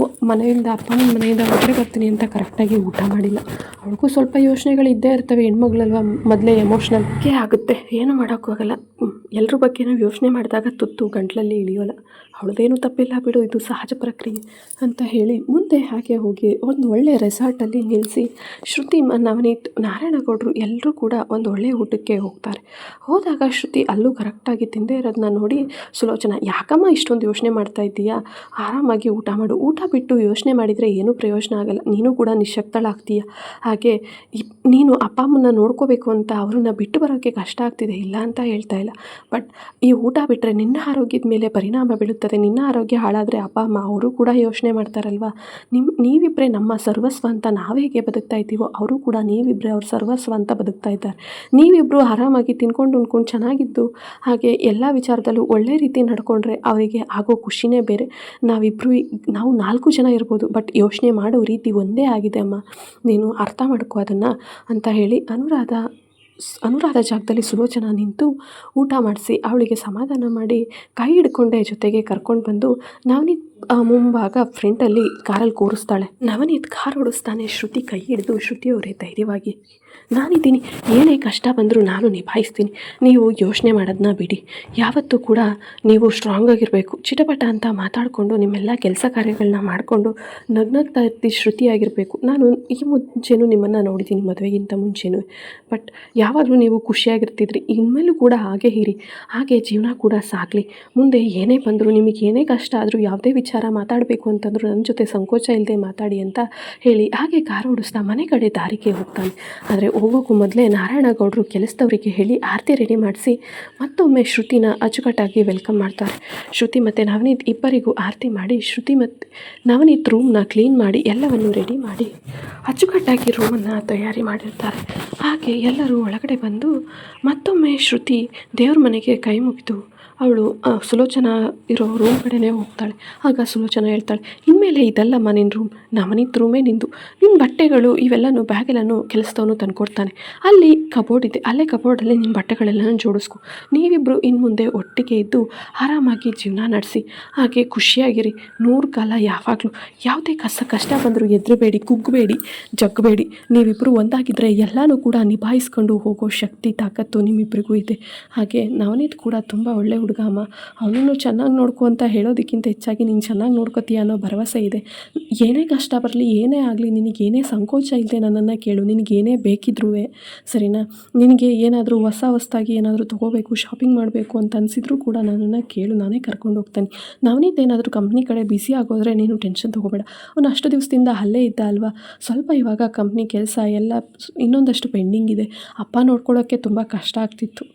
ಅಪ್ಪನ ಮನೆಯಿಂದ ಹೊರಗಡೆ ಬರ್ತೀನಿ ಅಂತ ಕರೆಕ್ಟಾಗಿ ಊಟ ಮಾಡಿಲ್ಲ. ಅವಳಿಗೂ ಸ್ವಲ್ಪ ಯೋಚನೆಗಳು ಇದ್ದೇ ಇರ್ತವೆ, ಹೆಣ್ಮಗಳಲ್ವ, ಮೊದಲೇ ಎಮೋಷ್ನಲ್ಗೆ ಆಗುತ್ತೆ, ಏನು ಮಾಡೋಕ್ಕಾಗಲ್ಲ. ಎಲ್ಲರ ಬಗ್ಗೆನೂ ಯೋಚನೆ ಮಾಡಿದಾಗ ತುತ್ತು ಗಂಟಲಲ್ಲಿ ಇಳಿಯೋಲ್ಲ. ಅವಳದೇನೂ ತಪ್ಪಿಲ್ಲ ಬಿಡು, ಇದು ಸಹಜ ಪ್ರಕ್ರಿಯೆ ಅಂತ ಹೇಳಿ ಮುಂದೆ ಹಾಗೆ ಹೋಗಿ ಒಂದು ಒಳ್ಳೆಯ ರೆಸಾರ್ಟಲ್ಲಿ ನಿಲ್ಲಿಸಿ ಶ್ರುತಿ, ನವನೀತ್, ನಾರಾಯಣಗೌಡರು ಎಲ್ಲರೂ ಕೂಡ ಒಂದು ಒಳ್ಳೆಯ ಊಟಕ್ಕೆ ಹೋಗ್ತಾರೆ. ಹೋದಾಗ ಶ್ರುತಿ ಅಲ್ಲೂ ಕರೆಕ್ಟಾಗಿ ತಿಂದೇ ಇರೋದನ್ನ ನೋಡಿ ಸುಲೋಚನಾ, ಯಾಕಮ್ಮ ಇಷ್ಟೊಂದು ಯೋಚನೆ ಮಾಡ್ತಾ ಇದ್ದೀಯಾ, ಆರಾಮಾಗಿ ಊಟ ಮಾಡು, ಊಟ ಬಿಟ್ಟು ಯೋಚನೆ ಮಾಡಿದರೆ ಏನೂ ಪ್ರಯೋಜನ ಆಗಲ್ಲ, ನೀನು ಕೂಡ ನಿಶ್ಶಕ್ತಳಾಗ್ತೀಯ. ಹಾಗೆ ನೀನು ಅಪ್ಪ ಅಮ್ಮನ್ನ ನೋಡ್ಕೋಬೇಕು ಅಂತ ಅವ್ರನ್ನ ಬಿಟ್ಟು ಬರೋಕ್ಕೆ ಕಷ್ಟ ಆಗ್ತಿದೆ, ಇಲ್ಲ ಅಂತ ಹೇಳ್ತಾ ಇಲ್ಲ. ಬಟ್ ಈ ಊಟ ಬಿಟ್ಟರೆ ನಿನ್ನ ಆರೋಗ್ಯದ ಮೇಲೆ ಪರಿಣಾಮ ಬೀಳುತ್ತದೆ. ನಿನ್ನ ಆರೋಗ್ಯ ಹಾಳಾದರೆ ಅಪ್ಪ ಅಮ್ಮ ಅವರು ಕೂಡ ಯೋಚನೆ ಮಾಡ್ತಾರಲ್ವ. ನೀವಿಬ್ಬರೇ ನಮ್ಮ ಸರ್ವಸ್ವ ಅಂತ ನಾವು ಹೇಗೆ ಬದುಕ್ತಾ ಇದ್ದೀವೋ ಅವರು ಕೂಡ ನೀವಿಬ್ಬರೇ ಅವ್ರ ಸರ್ವಸ್ವ ಅಂತ ಬದುಕ್ತಾ ಇದ್ದಾರೆ. ನೀವಿಬ್ಬರು ಆರಾಮಾಗಿ ತಿನ್ಕೊಂಡು ಉಣ್ಕೊಂಡು ಚೆನ್ನಾಗಿದ್ದು ಹಾಗೆ ಎಲ್ಲ ವಿಚಾರದಲ್ಲೂ ಒಳ್ಳೆ ರೀತಿ ನಡ್ಕೊಂಡ್ರೆ ಅವರಿಗೆ ಆಗೋ ಖುಷಿನೇ ಬೇರೆ. ನಾವು 4 ಜನ ಇರ್ಬೋದು, ಬಟ್ ಯೋಚನೆ ಮಾಡೋ ರೀತಿ ಒಂದೇ ಆಗಿದೆ ಅಮ್ಮ, ನೀನು ಅರ್ಥ ಮಾಡ್ಕೋ ಅದನ್ನು ಅಂತ ಹೇಳಿ ಅನುರಾಧ ಜಾಗದಲ್ಲಿ ಸುಲೋಚನಾ ನಿಂತು ಊಟ ಮಾಡಿಸಿ ಅವಳಿಗೆ ಸಮಾಧಾನ ಮಾಡಿ ಕೈ ಹಿಡ್ಕೊಂಡೆ ಜೊತೆಗೆ ಕರ್ಕೊಂಡು ಬಂದು ನವನೀತ್ ಮುಂಭಾಗ ಫ್ರಂಟಲ್ಲಿ ಕಾರಲ್ಲಿ ಕೂರಿಸ್ತಾಳೆ. ನವನೀತ್ ಕಾರ್ ಓಡಿಸ್ತಾನೆ. ಶ್ರುತಿ ಕೈ ಹಿಡಿದು, ಶ್ರುತಿಯವರೇ ಧೈರ್ಯವಾಗಿ ನಾನಿದ್ದೀನಿ, ಏನೇ ಕಷ್ಟ ಬಂದರೂ ನಾನು ನಿಭಾಯಿಸ್ತೀನಿ, ನೀವು ಯೋಚನೆ ಮಾಡೋದನ್ನ ಬಿಡಿ, ಯಾವತ್ತೂ ಕೂಡ ನೀವು ಸ್ಟ್ರಾಂಗ್ ಆಗಿರಬೇಕು, ಚಿಟಪಟ ಅಂತ ಮಾತಾಡಿಕೊಂಡು ನಿಮ್ಮೆಲ್ಲ ಕೆಲಸ ಕಾರ್ಯಗಳನ್ನ ಮಾಡಿಕೊಂಡು ನಗ್ನಗ್ತಾ ಶ್ರುತಿಯಾಗಿರಬೇಕು. ನಾನು ಈ ಮುಂಚೆನೂ ನಿಮ್ಮನ್ನು ನೋಡಿದ್ದೀನಿ, ಮದುವೆಗಿಂತ ಮುಂಚೆನೂ, ಬಟ್ ಯಾವಾಗಲೂ ನೀವು ಖುಷಿಯಾಗಿರ್ತಿದ್ರಿ, ಇನ್ಮೇಲೂ ಕೂಡ ಹಾಗೆ ಇರಿ, ಹಾಗೆ ಜೀವನ ಕೂಡ ಸಾಗಲಿ. ಮುಂದೆ ಏನೇ ಬಂದರೂ, ನಿಮಗೆ ಏನೇ ಕಷ್ಟ ಆದರೂ, ಯಾವುದೇ ವಿಚಾರ ಮಾತಾಡಬೇಕು ಅಂತಂದರೂ ನನ್ನ ಜೊತೆ ಸಂಕೋಚ ಇಲ್ಲದೆ ಮಾತಾಡಿ ಅಂತ ಹೇಳಿ ಹಾಗೆ ಕಾರು ಓಡಿಸ್ತಾ ಮನೆ ಕಡೆ ದಾರಿಗೆ ಹೋಗ್ತಾನೆ. ಆದರೆ ಹೋಗೋಕ್ಕೂ ಮೊದಲೇ ನಾರಾಯಣಗೌಡರು ಕೆಲಸದವರಿಗೆ ಹೇಳಿ ಆರತಿ ರೆಡಿ ಮಾಡಿಸಿ ಮತ್ತೊಮ್ಮೆ ಶ್ರುತಿನ ಅಚ್ಚುಕಟ್ಟಾಗಿ ವೆಲ್ಕಮ್ ಮಾಡ್ತಾರೆ. ಶ್ರುತಿ ಮತ್ತು ನವನೀತ್ ಇಬ್ಬರಿಗೂ ಆರತಿ ಮಾಡಿ ಶ್ರುತಿ ಮತ್ತು ನವನೀತ್ ರೂಮ್ನ ಕ್ಲೀನ್ ಮಾಡಿ ಎಲ್ಲವನ್ನು ರೆಡಿ ಮಾಡಿ ಅಚ್ಚುಕಟ್ಟಾಗಿ ರೂಮನ್ನು ತಯಾರಿ ಮಾಡಿರ್ತಾರೆ. ಹಾಗೆ ಎಲ್ಲರೂ ಒಳಗಡೆ ಬಂದು ಮತ್ತೊಮ್ಮೆ ಶ್ರುತಿ ದೇವ್ರ ಮನೆಗೆ ಕೈ ಮುಗಿದು ಅವಳು ಸುಲೋಚನಾ ಇರೋ ರೂಮ್ ಕಡೆನೇ ಹೋಗ್ತಾಳೆ. ಆಗ ಸುಲೋಚನಾ ಹೇಳ್ತಾಳೆ, ಇನ್ಮೇಲೆ ಇದಲ್ಲಮ್ಮ ನಿನ್ನ ರೂಮ್, ನವನೀತ್ ರೂಮೇ ನಿಂದು, ನಿನ್ನ ಬಟ್ಟೆಗಳು ಇವೆಲ್ಲನೂ ಬ್ಯಾಗೆಲ್ಲನೂ ಕೆಲಸದವನು ತಂದುಕೊಡ್ತಾನೆ, ಅಲ್ಲಿ ಕಬೋರ್ಡ್ ಇದೆ, ಅಲ್ಲೇ ಕಬೋರ್ಡಲ್ಲಿ ನಿನ್ನ ಬಟ್ಟೆಗಳೆಲ್ಲನೂ ಜೋಡಿಸ್ಕೊ, ನೀವಿಬ್ಬರು ಇನ್ನು ಮುಂದೆ ಒಟ್ಟಿಗೆ ಇದ್ದು ಆರಾಮಾಗಿ ಜೀವನ ನಡೆಸಿ, ಹಾಗೆ ಖುಷಿಯಾಗಿರಿ, 100 ಕಾಲ ಯಾವಾಗಲೂ ಯಾವುದೇ ಕಷ್ಟ ಬಂದರೂ ಎದುರಬೇಡಿ, ಕುಗ್ಗಬೇಡಿ, ಜಗ್ಗಬೇಡಿ, ನೀವಿಬ್ಬರು ಒಂದಾಗಿದ್ದರೆ ಎಲ್ಲನೂ ಕೂಡ ನಿಭಾಯಿಸ್ಕೊಂಡು ಹೋಗೋ ಶಕ್ತಿ ತಾಕತ್ತು ನಿಮ್ಮಿಬ್ಬರಿಗೂ ಇದೆ. ಹಾಗೆ ನವನೀತ್ ಕೂಡ ತುಂಬ ಒಳ್ಳೆ ಹುಡುಗ ಅಮ್ಮ, ಅವನನ್ನು ಚೆನ್ನಾಗಿ ನೋಡ್ಕೊ ಅಂತ ಹೇಳೋದಕ್ಕಿಂತ ಹೆಚ್ಚಾಗಿ ನೀನು ಚೆನ್ನಾಗಿ ನೋಡ್ಕೋತೀಯ ಅನ್ನೋ ಭರವಸೆ ಇದೆ. ಏನೇ ಕಷ್ಟ ಬರಲಿ, ಏನೇ ಆಗಲಿ, ನಿನಗೇನೇ ಸಂಕೋಚ ಇಲ್ಲದೆ ನನ್ನನ್ನು ಕೇಳು, ನಿನಗೇನೇ ಬೇಕಿದ್ರೂ ಸರಿನಾ, ನಿನಗೆ ಏನಾದರೂ ಹೊಸದಾಗಿ ಏನಾದರೂ ತೊಗೋಬೇಕು, ಶಾಪಿಂಗ್ ಮಾಡಬೇಕು ಅಂತ ಅನಿಸಿದ್ರೂ ಕೂಡ ನನ್ನನ್ನು ಕೇಳು, ನಾನೇ ಕರ್ಕೊಂಡು ಹೋಗ್ತಾನೆ. ನವನೀತ್ ಏನಾದರೂ ಕಂಪ್ನಿ ಕಡೆ ಬ್ಯುಸಿ ಆಗೋದ್ರೆ ನೀನು ಟೆನ್ಷನ್ ತೊಗೋಬೇಡ, ಅವನು ಅಷ್ಟು ದಿವಸದಿಂದ ಅಲ್ಲೇ ಇದ್ದ ಅಲ್ವಾ, ಸ್ವಲ್ಪ ಇವಾಗ ಕಂಪ್ನಿ ಕೆಲಸ ಎಲ್ಲ ಇನ್ನೊಂದಷ್ಟು ಪೆಂಡಿಂಗ್ ಇದೆ, ಅಪ್ಪ ನೋಡ್ಕೊಳ್ಳೋಕ್ಕೆ ತುಂಬ ಕಷ್ಟ ಆಗ್ತಿತ್ತು,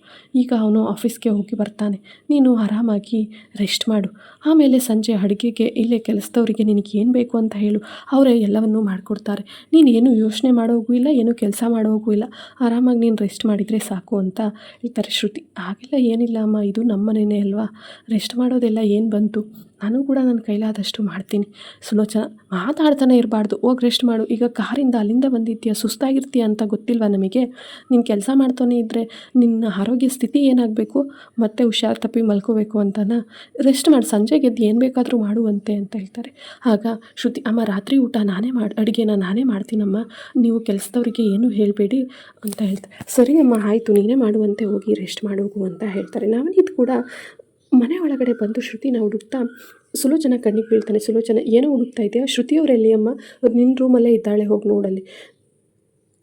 ಈಗ ಅವನು ಆಫೀಸ್ಗೆ ಹೋಗಿ ಬರ್ತಾನೆ, ನೀನು ಆರಾಮಾಗಿ ರೆಸ್ಟ್ ಮಾಡು, ಆಮೇಲೆ ಸಂಜೆ ಅಡುಗೆಗೆ ಇಲ್ಲೇ ಕೆಲಸದವರಿಗೆ ನಿನಗೆ ಏನು ಬೇಕು ಅಂತ ಹೇಳು, ಅವರೇ ಎಲ್ಲವನ್ನೂ ಮಾಡಿಕೊಡ್ತಾರೆ, ನೀನು ಏನು ಯೋಚನೆ ಮಾಡೋಗೂ ಇಲ್ಲ, ಏನು ಕೆಲಸ ಮಾಡೋಗೂ ಇಲ್ಲ, ಆರಾಮಾಗಿ ನೀನು ರೆಸ್ಟ್ ಮಾಡಿದರೆ ಸಾಕು ಅಂತ ಹೇಳ್ತಾರೆ. ಶ್ರುತಿ, ಹಾಗೆಲ್ಲ ಏನಿಲ್ಲ ಅಮ್ಮ, ಇದು ನಮ್ಮ ಮನೆಯೇ ಅಲ್ವಾ, ರೆಸ್ಟ್ ಮಾಡೋದೆಲ್ಲ ಏನು ಬಂತು, ನಾನು ಕೂಡ ನನ್ನ ಕೈಲಾದಷ್ಟು ಮಾಡ್ತೀನಿ. ಸುಲೋಚನಾ, ಮಾತಾಡ್ತಾನೆ ಇರಬಾರ್ದು, ಹೋಗಿ ರೆಸ್ಟ್ ಮಾಡು, ಈಗ ಕಾರಿಂದ ಅಲ್ಲಿಂದ ಬಂದಿದ್ದೀಯ, ಸುಸ್ತಾಗಿರ್ತೀಯ ಅಂತ ಗೊತ್ತಿಲ್ವಾ ನಮಗೆ, ನೀನು ಕೆಲಸ ಮಾಡ್ತಾನೆ ಇದ್ದರೆ ನಿನ್ನ ಆರೋಗ್ಯ ಸ್ಥಿತಿ ಏನಾಗಬೇಕು, ಮತ್ತೆ ಹುಷಾರು ತಪ್ಪಿ ಮಲ್ಕೋಬೇಕು ಅಂತನಾ, ರೆಸ್ಟ್ ಮಾಡಿ, ಸಂಜೆಗೆ ಎದ್ದು ಏನು ಬೇಕಾದರೂ ಮಾಡುವಂತೆ ಅಂತ ಹೇಳ್ತಾರೆ. ಆಗ ಶ್ರುತಿ, ಅಮ್ಮ ರಾತ್ರಿ ಊಟ ಅಡುಗೆನ ನಾನೇ ಮಾಡ್ತೀನಮ್ಮ, ನೀವು ಕೆಲಸದವರಿಗೆ ಏನೂ ಹೇಳಬೇಡಿ ಅಂತ ಹೇಳ್ತಾರೆ. ಸರಿ ಅಮ್ಮ, ಆಯಿತು, ನೀನೇ ಮಾಡುವಂತೆ, ಹೋಗಿ ರೆಸ್ಟ್ ಮಾಡೋಗು ಅಂತ ಹೇಳ್ತಾರೆ. ನವನೀತ್ ಕೂಡ ಮನೆ ಒಳಗಡೆ ಬಂದು ಶ್ರುತಿನ ಹುಡುಕ್ತಾ ಸುಲೋಚನಾ ಕಣ್ಣಿಗೆ ಬೀಳ್ತಾನೆ. ಸುಲೋಚನಾ, ಏನೋ ಹುಡುಕ್ತಾ ಇದೆಯಾ, ಶ್ರುತಿಯವರೆಲ್ಲಿ ಅಮ್ಮ, ನಿನ್ನ ರೂಮಲ್ಲೇ ಇದ್ದಾಳೆ, ಹೋಗಿ ನೋಡಲ್ಲಿ.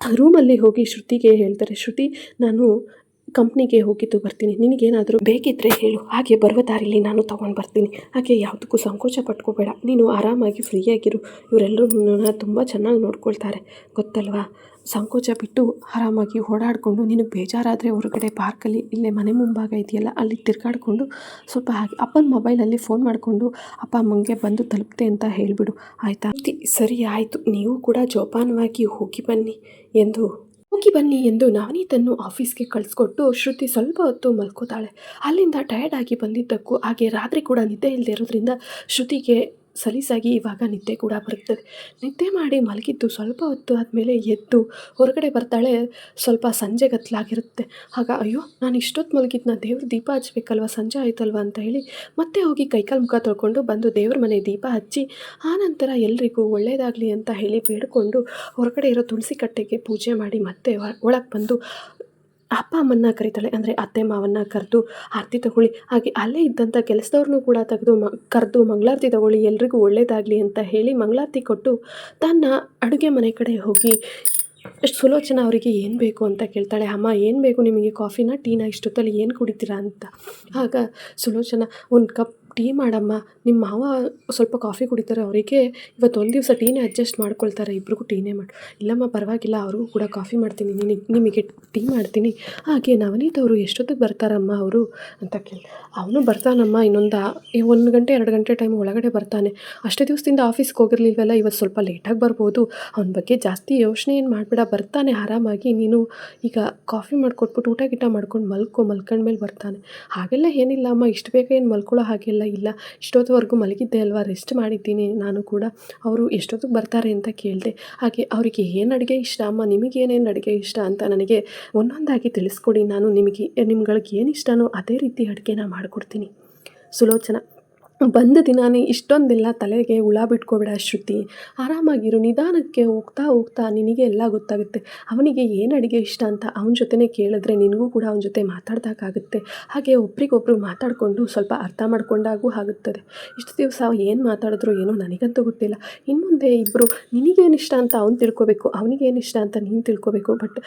ರೂಮಲ್ಲಿ ಹೋಗಿ ಶ್ರುತಿಗೆ ಹೇಳ್ತಾರೆ, ಶ್ರುತಿ, ನಾನು ಕಂಪ್ನಿಗೆ ಹೋಗಿದ್ದು ಬರ್ತೀನಿ, ನಿನಗೇನಾದರೂ ಬೇಕಿದ್ದರೆ ಹೇಳು, ಹಾಗೆ ಬರುವ ದಾರಿಲಿ ನಾನು ತೊಗೊಂಡು ಬರ್ತೀನಿ. ಹಾಗೆ ಯಾವುದಕ್ಕೂ ಸಂಕೋಚ ಪಟ್ಕೋಬೇಡ, ನೀನು ಆರಾಮಾಗಿ ಫ್ರೀಯಾಗಿರು. ಇವರೆಲ್ಲರೂ ನಿನ್ನನ್ನು ತುಂಬ ಚೆನ್ನಾಗಿ ನೋಡ್ಕೊಳ್ತಾರೆ ಗೊತ್ತಲ್ವಾ. ಸಂಕೋಚ ಬಿಟ್ಟು ಆರಾಮಾಗಿ ಓಡಾಡಿಕೊಂಡು, ನಿನಗೆ ಬೇಜಾರಾದರೆ ಹೊರಗಡೆ ಪಾರ್ಕಲ್ಲಿ ಇಲ್ಲೇ ಮನೆ ಮುಂಭಾಗ ಇದೆಯಲ್ಲ ಅಲ್ಲಿ ತಿರ್ಗಾಡಿಕೊಂಡು ಸ್ವಲ್ಪ ಹಾಗೆ ಅಪ್ಪನ ಮೊಬೈಲಲ್ಲಿ ಫೋನ್ ಮಾಡಿಕೊಂಡು ಅಪ್ಪ ಅಮ್ಮಂಗೆ ಬಂದು ತಲುಪ್ತೆ ಅಂತ ಹೇಳಿಬಿಡು, ಆಯಿತಾ? ಸರಿ ಆಯಿತು, ನೀವು ಕೂಡ ಜೋಪಾನವಾಗಿ ಹೋಗಿ ಬನ್ನಿ ಎಂದು ನವನೀತನ್ನು ಆಫೀಸ್ಗೆ ಕಳಿಸ್ಕೊಟ್ಟು ಶ್ರುತಿ ಸ್ವಲ್ಪ ಹೊತ್ತು ಮಲ್ಕೋತಾಳೆ. ಅಲ್ಲಿಂದ ಟಯರ್ಡ್ ಆಗಿ ಬಂದಿದ್ದಕ್ಕೂ ಹಾಗೆ ರಾತ್ರಿ ಕೂಡ ನಿದ್ದೆ ಇಲ್ಲದೆ ಇರೋದ್ರಿಂದ ಶ್ರುತಿಗೆ ಸಲೀಸಾಗಿ ಇವಾಗ ನಿದ್ದೆ ಕೂಡ ಬರುತ್ತದೆ. ನಿದ್ದೆ ಮಾಡಿ ಮಲಗಿದ್ದು ಸ್ವಲ್ಪ ಹೊತ್ತು ಆದಮೇಲೆ ಎದ್ದು ಹೊರಗಡೆ ಬರ್ತಾಳೆ. ಸ್ವಲ್ಪ ಸಂಜೆ ಗತ್ತಲಾಗಿರುತ್ತೆ. ಆಗ ಅಯ್ಯೋ, ನಾನು ಇಷ್ಟೊತ್ತು ಮಲಗಿದ್ನ, ದೇವ್ರ ದೀಪ ಹಚ್ಬೇಕಲ್ವ, ಸಂಜೆ ಆಯ್ತಲ್ವ ಅಂತ ಹೇಳಿ ಮತ್ತೆ ಹೋಗಿ ಕೈಕಾಲು ಮುಖ ತೊಳ್ಕೊಂಡು ಬಂದು ದೇವ್ರ ಮನೆ ದೀಪ ಹಚ್ಚಿ ಆನಂತರ ಎಲ್ರಿಗೂ ಒಳ್ಳೆಯದಾಗಲಿ ಅಂತ ಹೇಳಿ ಬೇಡಿಕೊಂಡು ಹೊರಗಡೆ ಇರೋ ತುಳಸಿ ಕಟ್ಟೆಗೆ ಪೂಜೆ ಮಾಡಿ ಮತ್ತೆ ಒಳಗೆ ಬಂದು ಅಪ್ಪ ಅಮ್ಮನ್ನ ಕರೀತಾಳೆ. ಅಂದರೆ ಅತ್ತೆ ಮಾವನ್ನ ಕರೆದು ಆರತಿ ತಗೊಳ್ಳಿ, ಹಾಗೆ ಅಲ್ಲೇ ಇದ್ದಂಥ ಕೆಲಸದವ್ರನ್ನೂ ಕೂಡ ಕರೆದು ಮಂಗಳಾರತಿ ತಗೊಳ್ಳಿ, ಎಲ್ರಿಗೂ ಒಳ್ಳೆಯದಾಗಲಿ ಅಂತ ಹೇಳಿ ಮಂಗಳಾರತಿ ಕೊಟ್ಟು ತನ್ನ ಅಡುಗೆ ಮನೆ ಕಡೆ ಹೋಗಿ ಸುಲೋಚನಾ ಅವರಿಗೆ ಏನು ಬೇಕು ಅಂತ ಕೇಳ್ತಾಳೆ. ಅಮ್ಮ ಏನು ಬೇಕು ನಿಮಗೆ, ಕಾಫಿನ ಟೀನ, ಇಷ್ಟೊತ್ತಲ್ಲಿ ಏನು ಕುಡಿತೀರಾ ಅಂತ. ಆಗ ಸುಲೋಚನಾ, ಒಂದು ಕಪ್ ಟೀ ಮಾಡಮ್ಮ, ನಿಮ್ಮ ಮಾವ ಸ್ವಲ್ಪ ಕಾಫಿ ಕುಡಿತಾರೆ, ಅವರಿಗೆ ಇವತ್ತೊಂದು ದಿವಸ ಟೀನೇ ಅಡ್ಜಸ್ಟ್ ಮಾಡ್ಕೊಳ್ತಾರೆ, ಇಬ್ರಿಗೂ ಟೀನೇ ಮಾಡಿ. ಇಲ್ಲಮ್ಮ ಪರವಾಗಿಲ್ಲ, ಅವ್ರಿಗೂ ಕೂಡ ಕಾಫಿ ಮಾಡ್ತೀನಿ, ನಿಮಗೆ ಟೀ ಮಾಡ್ತೀನಿ. ಹಾಗೆ ನವನೀತ್ ಅವರು ಎಷ್ಟೊತ್ತಿಗೆ ಬರ್ತಾರಮ್ಮ ಅವರು ಅಂತ ಕೇಳಿ. ಅವನು ಬರ್ತಾನಮ್ಮ, 1 ಗಂಟೆ 2 ಗಂಟೆ ಟೈಮ್ ಒಳಗಡೆ ಬರ್ತಾನೆ. ಅಷ್ಟೇ ದಿವಸದಿಂದ ಆಫೀಸ್ಗೆ ಹೋಗಿರ್ಲಿಲ್ವಲ್ಲ, ಇವತ್ತು ಸ್ವಲ್ಪ ಲೇಟಾಗಿ ಬರ್ಬೋದು, ಅವನ ಬಗ್ಗೆ ಜಾಸ್ತಿ ಯೋಚನೆ ಏನು ಮಾಡಬೇಡ, ಬರ್ತಾನೆ ಆರಾಮಾಗಿ. ನೀನು ಈಗ ಕಾಫಿ ಮಾಡಿಕೊಟ್ಬಿಟ್ಟು ಊಟ ಗೀಟ ಮಾಡ್ಕೊಂಡು ಮಲ್ಕೊಂಡ್ಮೇಲೆ ಬರ್ತಾನೆ. ಹಾಗೆಲ್ಲ ಏನಿಲ್ಲ ಅಮ್ಮ, ಇಷ್ಟು ಬೇಗ ಏನು ಮಲ್ಕೊಳ್ಳೋ ಹಾಗೆಲ್ಲ ಇಲ್ಲ, ಇಷ್ಟೊತ್ತುವರೆಗೂ ಮಲಗಿದ್ದೆ ಅಲ್ವಾ, ರೆಸ್ಟ್ ಮಾಡಿದ್ದೀನಿ ನಾನು ಕೂಡ. ಅವರು ಎಷ್ಟೊತ್ತಿಗೆ ಬರ್ತಾರೆ ಅಂತ ಕೇಳಿದೆ. ಹಾಗೆ ಅವರಿಗೆ ಏನು ಅಡುಗೆ ಇಷ್ಟ ಅಮ್ಮ, ನಿಮಗೇನೇನು ಅಡುಗೆ ಇಷ್ಟ ಅಂತ ನನಗೆ ಒಂದೊಂದಾಗಿ ತಿಳಿಸ್ಕೊಡಿ, ನಾನು ನಿಮ್ಗಳಿಗೆ ಏನು ಇಷ್ಟನೋ ಅದೇ ರೀತಿ ಅಡುಗೆನ ಮಾಡಿಕೊಡ್ತೀನಿ. ಸುಲೋಚನಾ, ಬಂದ ದಿನಾನೇ ಇಷ್ಟೊಂದೆಲ್ಲ ತಲೆಗೆ ಹುಳ ಬಿಟ್ಕೋಬೇಡ ಶ್ರುತಿ, ಆರಾಮಾಗಿರು, ನಿಧಾನಕ್ಕೆ ಹೋಗ್ತಾ ನಿನಗೆ ಎಲ್ಲ ಗೊತ್ತಾಗುತ್ತೆ. ಅವನಿಗೆ ಏನು ಅಡುಗೆ ಇಷ್ಟ ಅಂತ ಅವನ ಜೊತೆನೇ ಕೇಳಿದ್ರೆ ನಿನಗೂ ಕೂಡ ಅವನ ಜೊತೆ ಮಾತಾಡ್ದಾಗುತ್ತೆ. ಹಾಗೆ ಒಬ್ರಿಗೊಬ್ರು ಮಾತಾಡಿಕೊಂಡು ಸ್ವಲ್ಪ ಅರ್ಥ ಮಾಡ್ಕೊಂಡಾಗೂ ಆಗುತ್ತದೆ. ಇಷ್ಟು ದಿವಸ ಏನು ಮಾತಾಡಿದ್ರು ಏನೋ ನನಗಂತೂ ಗೊತ್ತಿಲ್ಲ. ಇನ್ನು ಮುಂದೆ ಇಬ್ಬರು ನಿನಗೇನು ಇಷ್ಟ ಅಂತ ಅವ್ನು ತಿಳ್ಕೊಬೇಕು, ಅವನಿಗೇನು ಇಷ್ಟ ಅಂತ ನೀನು ತಿಳ್ಕೊಬೇಕು. ಬಟ್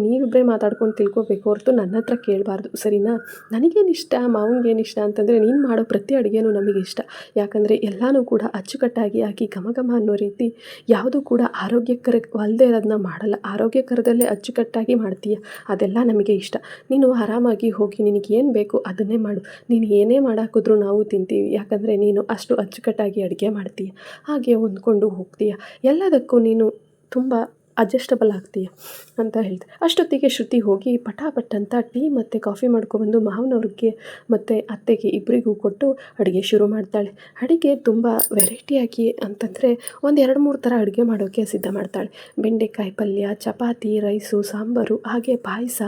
ನೀವಿಬ್ಬರೇ ಮಾತಾಡ್ಕೊಂಡು ತಿಳ್ಕೊಬೇಕು ಹೊರತು ನನ್ನ ಹತ್ರ ಕೇಳಬಾರ್ದು, ಸರಿನಾ? ನನಗೇನು ಇಷ್ಟ, ಮಾವನಿಗೇನು ಇಷ್ಟ ಅಂತಂದರೆ ನೀನು ಮಾಡೋ ಪ್ರತಿ ಅಡುಗೆನೂ ನಮಗೆ ಇಷ್ಟ. ಯಾಕಂದರೆ ಎಲ್ಲನೂ ಕೂಡ ಅಚ್ಚುಕಟ್ಟಾಗಿ ಹಾಕಿ ಘಮ ಘಮ ಅನ್ನೋ ರೀತಿ ಯಾವುದೂ ಕೂಡ ಆರೋಗ್ಯಕರವಲ್ಲದೆ ಇರೋದನ್ನ ಮಾಡಲ್ಲ, ಆರೋಗ್ಯಕರದಲ್ಲೇ ಅಚ್ಚುಕಟ್ಟಾಗಿ ಮಾಡ್ತೀಯ, ಅದೆಲ್ಲ ನಮಗೆ ಇಷ್ಟ. ನೀನು ಆರಾಮಾಗಿ ಹೋಗಿ ನಿನಗೇನು ಬೇಕು ಅದನ್ನೇ ಮಾಡು, ನೀನು ಏನೇ ಮಾಡಾಕಿದ್ರೂ ನಾವು ತಿಂತೀವಿ, ಯಾಕಂದರೆ ನೀನು ಅಷ್ಟು ಅಚ್ಚುಕಟ್ಟಾಗಿ ಅಡುಗೆ ಮಾಡ್ತೀಯ, ಹಾಗೆ ಹೊಂದ್ಕೊಂಡು ಹೋಗ್ತೀಯ, ಎಲ್ಲದಕ್ಕೂ ನೀನು ತುಂಬ ಅಡ್ಜಸ್ಟಬಲ್ ಆಗ್ತೀಯ ಅಂತ ಹೇಳ್ತಾರೆ. ಅಷ್ಟೊತ್ತಿಗೆ ಶ್ರುತಿ ಹೋಗಿ ಪಟಾಪಟ್ ಅಂತ ಟೀ ಮತ್ತು ಕಾಫಿ ಮಾಡ್ಕೊಬಂದು ಮಾವನವ್ರಿಗೆ ಮತ್ತು ಅತ್ತೆಗೆ ಇಬ್ಬರಿಗೂ ಕೊಟ್ಟು ಅಡುಗೆ ಶುರು ಮಾಡ್ತಾಳೆ. ಅಡುಗೆ ತುಂಬ ವೆರೈಟಿಯಾಗಿ ಅಂತಂದರೆ 1-2-3 ಥರ ಅಡುಗೆ ಮಾಡೋಕ್ಕೆ ಸಿದ್ಧ ಮಾಡ್ತಾಳೆ. ಬೆಂಡೆಕಾಯಿ ಪಲ್ಯ, ಚಪಾತಿ, ರೈಸು, ಸಾಂಬಾರು, ಹಾಗೆ ಪಾಯಸ,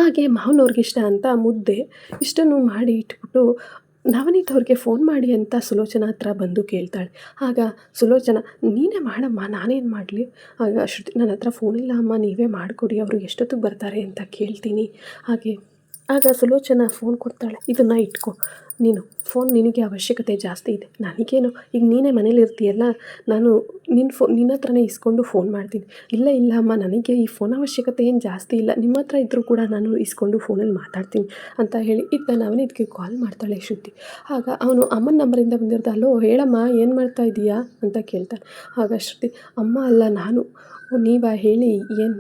ಹಾಗೆ ಮಾವನವ್ರಿಗಿಷ್ಟ ಅಂತ ಮುದ್ದೆ, ಇಷ್ಟನ್ನು ಮಾಡಿ ಇಟ್ಬಿಟ್ಟು ನವನೀತ್ ಅವ್ರಿಗೆ ಫೋನ್ ಮಾಡಿ ಅಂತ ಸುಲೋಚನಾ ಹತ್ರ ಬಂದು ಕೇಳ್ತಾಳೆ. ಆಗ ಸುಲೋಚನಾ, ನೀನೇ ಮಾಡಮ್ಮ, ನಾನೇನು ಮಾಡಲಿ? ಆಗ ಶ್ರುತಿ, ನನ್ನ ಹತ್ರ ಫೋನಿಲ್ಲ ಅಮ್ಮ, ನೀವೇ ಮಾಡಿಕೊಡಿ, ಅವರು ಎಷ್ಟೊತ್ತಿಗೆ ಬರ್ತಾರೆ ಅಂತ ಕೇಳ್ತೀನಿ. ಆಗ ಸುಲೋಚನಾ ಫೋನ್ ಕೊಡ್ತಾಳೆ. ಇದನ್ನು ಇಟ್ಕೊ, ನೀನು ಫೋನ್ ನಿನಗೆ ಅವಶ್ಯಕತೆ ಜಾಸ್ತಿ ಇದೆ, ನನಗೇನು, ಈಗ ನೀನೇ ಮನೇಲಿರ್ತೀಯಲ್ಲ, ನಾನು ನಿನ್ನ ಹತ್ರನೇ ಇಸ್ಕೊಂಡು ಫೋನ್ ಮಾಡ್ತೀನಿ. ಇಲ್ಲ ಅಮ್ಮ, ನನಗೆ ಈ ಫೋನ್ ಅವಶ್ಯಕತೆ ಏನು ಜಾಸ್ತಿ ಇಲ್ಲ, ನಿಮ್ಮ ಹತ್ರ ಇದ್ದರೂ ಕೂಡ ನಾನು ಇಸ್ಕೊಂಡು ಫೋನಲ್ಲಿ ಮಾತಾಡ್ತೀನಿ ಅಂತ ಹೇಳಿ ಅವನಿಗೆ ಕಾಲ್ ಮಾಡ್ತಾಳೆ ಶ್ರುತಿ. ಆಗ ಅವನು ಅಮ್ಮನ ನಂಬರಿಂದ ಬಂದಿರೋದು. ಅಲ್ಲೋ ಹೇಳಮ್ಮ, ಏನು ಮಾಡ್ತಾ ಇದೀಯಾ ಅಂತ ಕೇಳ್ತಾನೆ. ಆಗ ಶ್ರುತಿ, ಅಮ್ಮ ಅಲ್ಲ ನಾನು, ನೀವಾ ಹೇಳಿ, ಏನು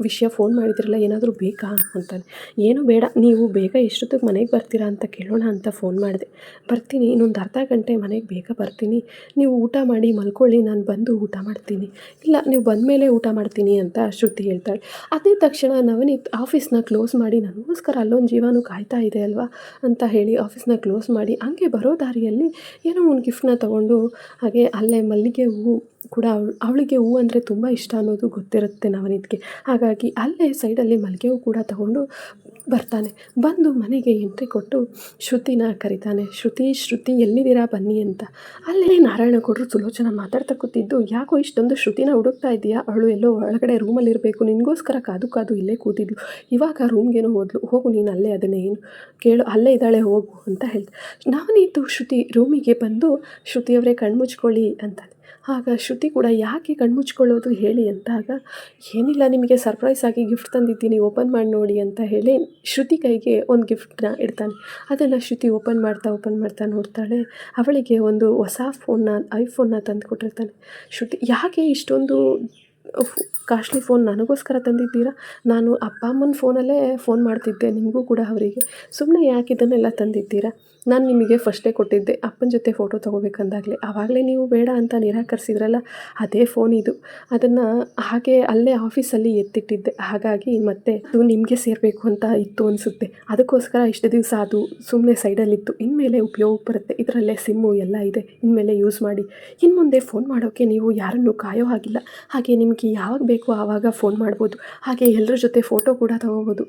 ವಿಷಯ, ಫೋನ್ ಮಾಡಿದ್ರಲ್ಲ, ಏನಾದರೂ ಬೇಕಾ ಅಂತಾನೆ. ಏನು ಬೇಡ, ನೀವು ಬೇಗ ಎಷ್ಟೊತ್ತಿಗೆ ಮನೆಗೆ ಬರ್ತೀರಾ ಅಂತ ಕೇಳೋಣ ಅಂತ ಫೋನ್ ಮಾಡಿದೆ. ಬರ್ತೀನಿ, ಇನ್ನೊಂದು ಅರ್ಧ ಗಂಟೆ ಮನೆಗೆ ಬೇಗ ಬರ್ತೀನಿ, ನೀವು ಊಟ ಮಾಡಿ ಮಲ್ಕೊಳ್ಳಿ, ನಾನು ಬಂದು ಊಟ ಮಾಡ್ತೀನಿ. ಇಲ್ಲ, ನೀವು ಬಂದಮೇಲೆ ಊಟ ಮಾಡ್ತೀನಿ ಅಂತ ಶ್ರುತಿ ಹೇಳ್ತಾಳೆ. ಅದೇ ತಕ್ಷಣ ನವನೀತ್ ಆಫೀಸ್ನ ಕ್ಲೋಸ್ ಮಾಡಿ, ನನಗೋಸ್ಕರ ಅಲ್ಲೊಂದು ಜೀವನೂ ಕಾಯ್ತಾ ಇದೆ ಅಲ್ವಾ ಅಂತ ಹೇಳಿ ಆಫೀಸ್ನ ಕ್ಲೋಸ್ ಮಾಡಿ ಹಂಗೆ ಬರೋ ದಾರಿಯಲ್ಲಿ ಏನೋ ಒಂದು ಗಿಫ್ಟನ್ನ ತೊಗೊಂಡು, ಹಾಗೆ ಅಲ್ಲೇ ಮಲ್ಲಿಗೆ ಹೂವು ಕೂಡ ಅವಳಿಗೆ ಹೂವು ಅಂದರೆ ತುಂಬ ಇಷ್ಟ ಅನ್ನೋದು ಗೊತ್ತಿರುತ್ತೆ ನವನೀತ್ಗೆ. ಹಾಗಾಗಿ ಅಲ್ಲೇ ಸೈಡಲ್ಲಿ ಮಲ್ಲಿಗೆ ಹೂವು ಕೂಡ ತಗೊಂಡು ಬರ್ತಾನೆ. ಬಂದು ಮನೆಗೆ ಎಂಟ್ರಿ ಕೊಟ್ಟು ಶ್ರುತಿನ ಕರಿತಾನೆ. ಶ್ರುತಿ ಎಲ್ಲಿದ್ದೀರಾ ಬನ್ನಿ ಅಂತ. ಅಲ್ಲೇ ನಾರಾಯಣಗೌಡರು ಸುಲೋಚನಾ ಮಾತಾಡ್ತಾ ಕೂತಿದ್ದು, ಯಾಕೋ ಇಷ್ಟೊಂದು ಶ್ರುತಿನ ಹುಡುಕ್ತಾ ಇದೆಯಾ, ಅವಳು ಎಲ್ಲೋ ಒಳಗಡೆ ರೂಮಲ್ಲಿರಬೇಕು, ನಿನಗೋಸ್ಕರ ಕಾದು ಇಲ್ಲೇ ಕೂತಿದ್ಲು, ಇವಾಗ ರೂಮ್ಗೇನೋ ಹೋದ್ಲು, ಹೋಗು ನೀನು ಅಲ್ಲೇ ಅದನ್ನೇ ಏನು ಕೇಳು, ಅಲ್ಲೇ ಇದ್ದಾಳೆ ಹೋಗು ಅಂತ ಹೇಳ್ದೆ. ನವನೀತು ಶ್ರುತಿ ರೂಮಿಗೆ ಬಂದು, ಶ್ರುತಿಯವರೇ ಕಣ್ಮುಚ್ಕೊಳ್ಳಿ ಅಂತಾನೆ. ಆಗ ಶ್ರುತಿ ಕೂಡ ಯಾಕೆ ಕಣ್ಮುಚ್ಕೊಳ್ಳೋದು ಹೇಳಿ ಅಂದಾಗ, ಏನಿಲ್ಲ ನಿಮಗೆ ಸರ್ಪ್ರೈಸ್ ಆಗಿ ಗಿಫ್ಟ್ ತಂದಿದ್ದೀನಿ ಓಪನ್ ಮಾಡಿ ನೋಡಿ ಅಂತ ಹೇಳಿ ಶ್ರುತಿ ಕೈಗೆ ಒಂದು ಗಿಫ್ಟನ್ನ ಇಡ್ತಾನೆ. ಅದನ್ನು ಶ್ರುತಿ ಓಪನ್ ಮಾಡ್ತಾ ನೋಡ್ತಾಳೆ. ಅವಳಿಗೆ ಒಂದು ಹೊಸ ಐಫೋನ್ನ ತಂದು ಕೊಟ್ಟಿರ್ತಾನೆ. ಶ್ರುತಿ, ಯಾಕೆ ಇಷ್ಟೊಂದು ಕಾಸ್ಟ್ಲಿ ಫೋನ್ ನನಗೋಸ್ಕರ ತಂದಿದ್ದೀರಾ? ನಾನು ಅಪ್ಪ ಅಮ್ಮನ ಫೋನಲ್ಲೇ ಫೋನ್ ಮಾಡ್ತಿದ್ದೆ ನಿಮಗೂ ಕೂಡ ಅವರಿಗೆ. ಸುಮ್ಮನೆ ಯಾಕೆ ಇದನ್ನೆಲ್ಲ ತಂದಿದ್ದೀರಾ? ನಾನು ನಿಮಗೆ ಫಸ್ಟೇ ಕೊಟ್ಟಿದ್ದೆ ಅಪ್ಪನ ಜೊತೆ ಫೋಟೋ ತೊಗೋಬೇಕಂದಾಗಲೇ. ಆವಾಗಲೇ ನೀವು ಬೇಡ ಅಂತ ನಿರಾಕರಿಸಿದ್ರಲ್ಲ, ಅದೇ ಫೋನ್ ಇದು. ಅದನ್ನು ಹಾಗೆ ಅಲ್ಲೇ ಆಫೀಸಲ್ಲಿ ಎತ್ತಿಟ್ಟಿದ್ದೆ. ಹಾಗಾಗಿ ಮತ್ತೆ ಇದು ನಿಮಗೆ ಸೇರಬೇಕು ಅಂತ ಇತ್ತು ಅನಿಸುತ್ತೆ. ಅದಕ್ಕೋಸ್ಕರ ಇಷ್ಟು ದಿವಸ ಅದು ಸುಮ್ಮನೆ ಸೈಡಲ್ಲಿತ್ತು. ಇನ್ಮೇಲೆ ಉಪಯೋಗಕ್ಕೆ ಬರುತ್ತೆ. ಇದರಲ್ಲೇ ಸಿಮ್ಮು ಎಲ್ಲ ಇದೆ. ಇನ್ಮೇಲೆ ಯೂಸ್ ಮಾಡಿ. ಇನ್ನು ಮುಂದೆ ಫೋನ್ ಮಾಡೋಕ್ಕೆ ನೀವು ಯಾರನ್ನೂ ಕಾಯೋ ಹಾಗಿಲ್ಲ. ಹಾಗೆ ನಿಮಗೆ ಯಾವಾಗ ಬೇಕೋ ಆವಾಗ ಫೋನ್ ಮಾಡ್ಬೋದು. ಹಾಗೆ ಎಲ್ಲರ ಜೊತೆ ಫೋಟೋ ಕೂಡ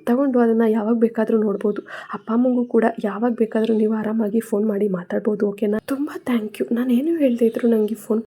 ತಗೊಂಡು ಅದನ್ನು ಯಾವಾಗ ಬೇಕಾದರೂ ನೋಡ್ಬೋದು. ಅಪ್ಪ ಅಮ್ಮಂಗೂ ಕೂಡ ಯಾವಾಗ ಬೇಕಾದರೂ ನೀವು ಆರಾಮಾಗಿ ಫೋನ್ ಮಾಡಿ ಮಾತಾಡ್ಬೋದು. ಓಕೆನಾ? ತುಂಬ ಥ್ಯಾಂಕ್ ಯು. ನಾನೇನು ಹೇಳದೇ ಇದ್ದರೂ ನನಗೆ ಫೋನ್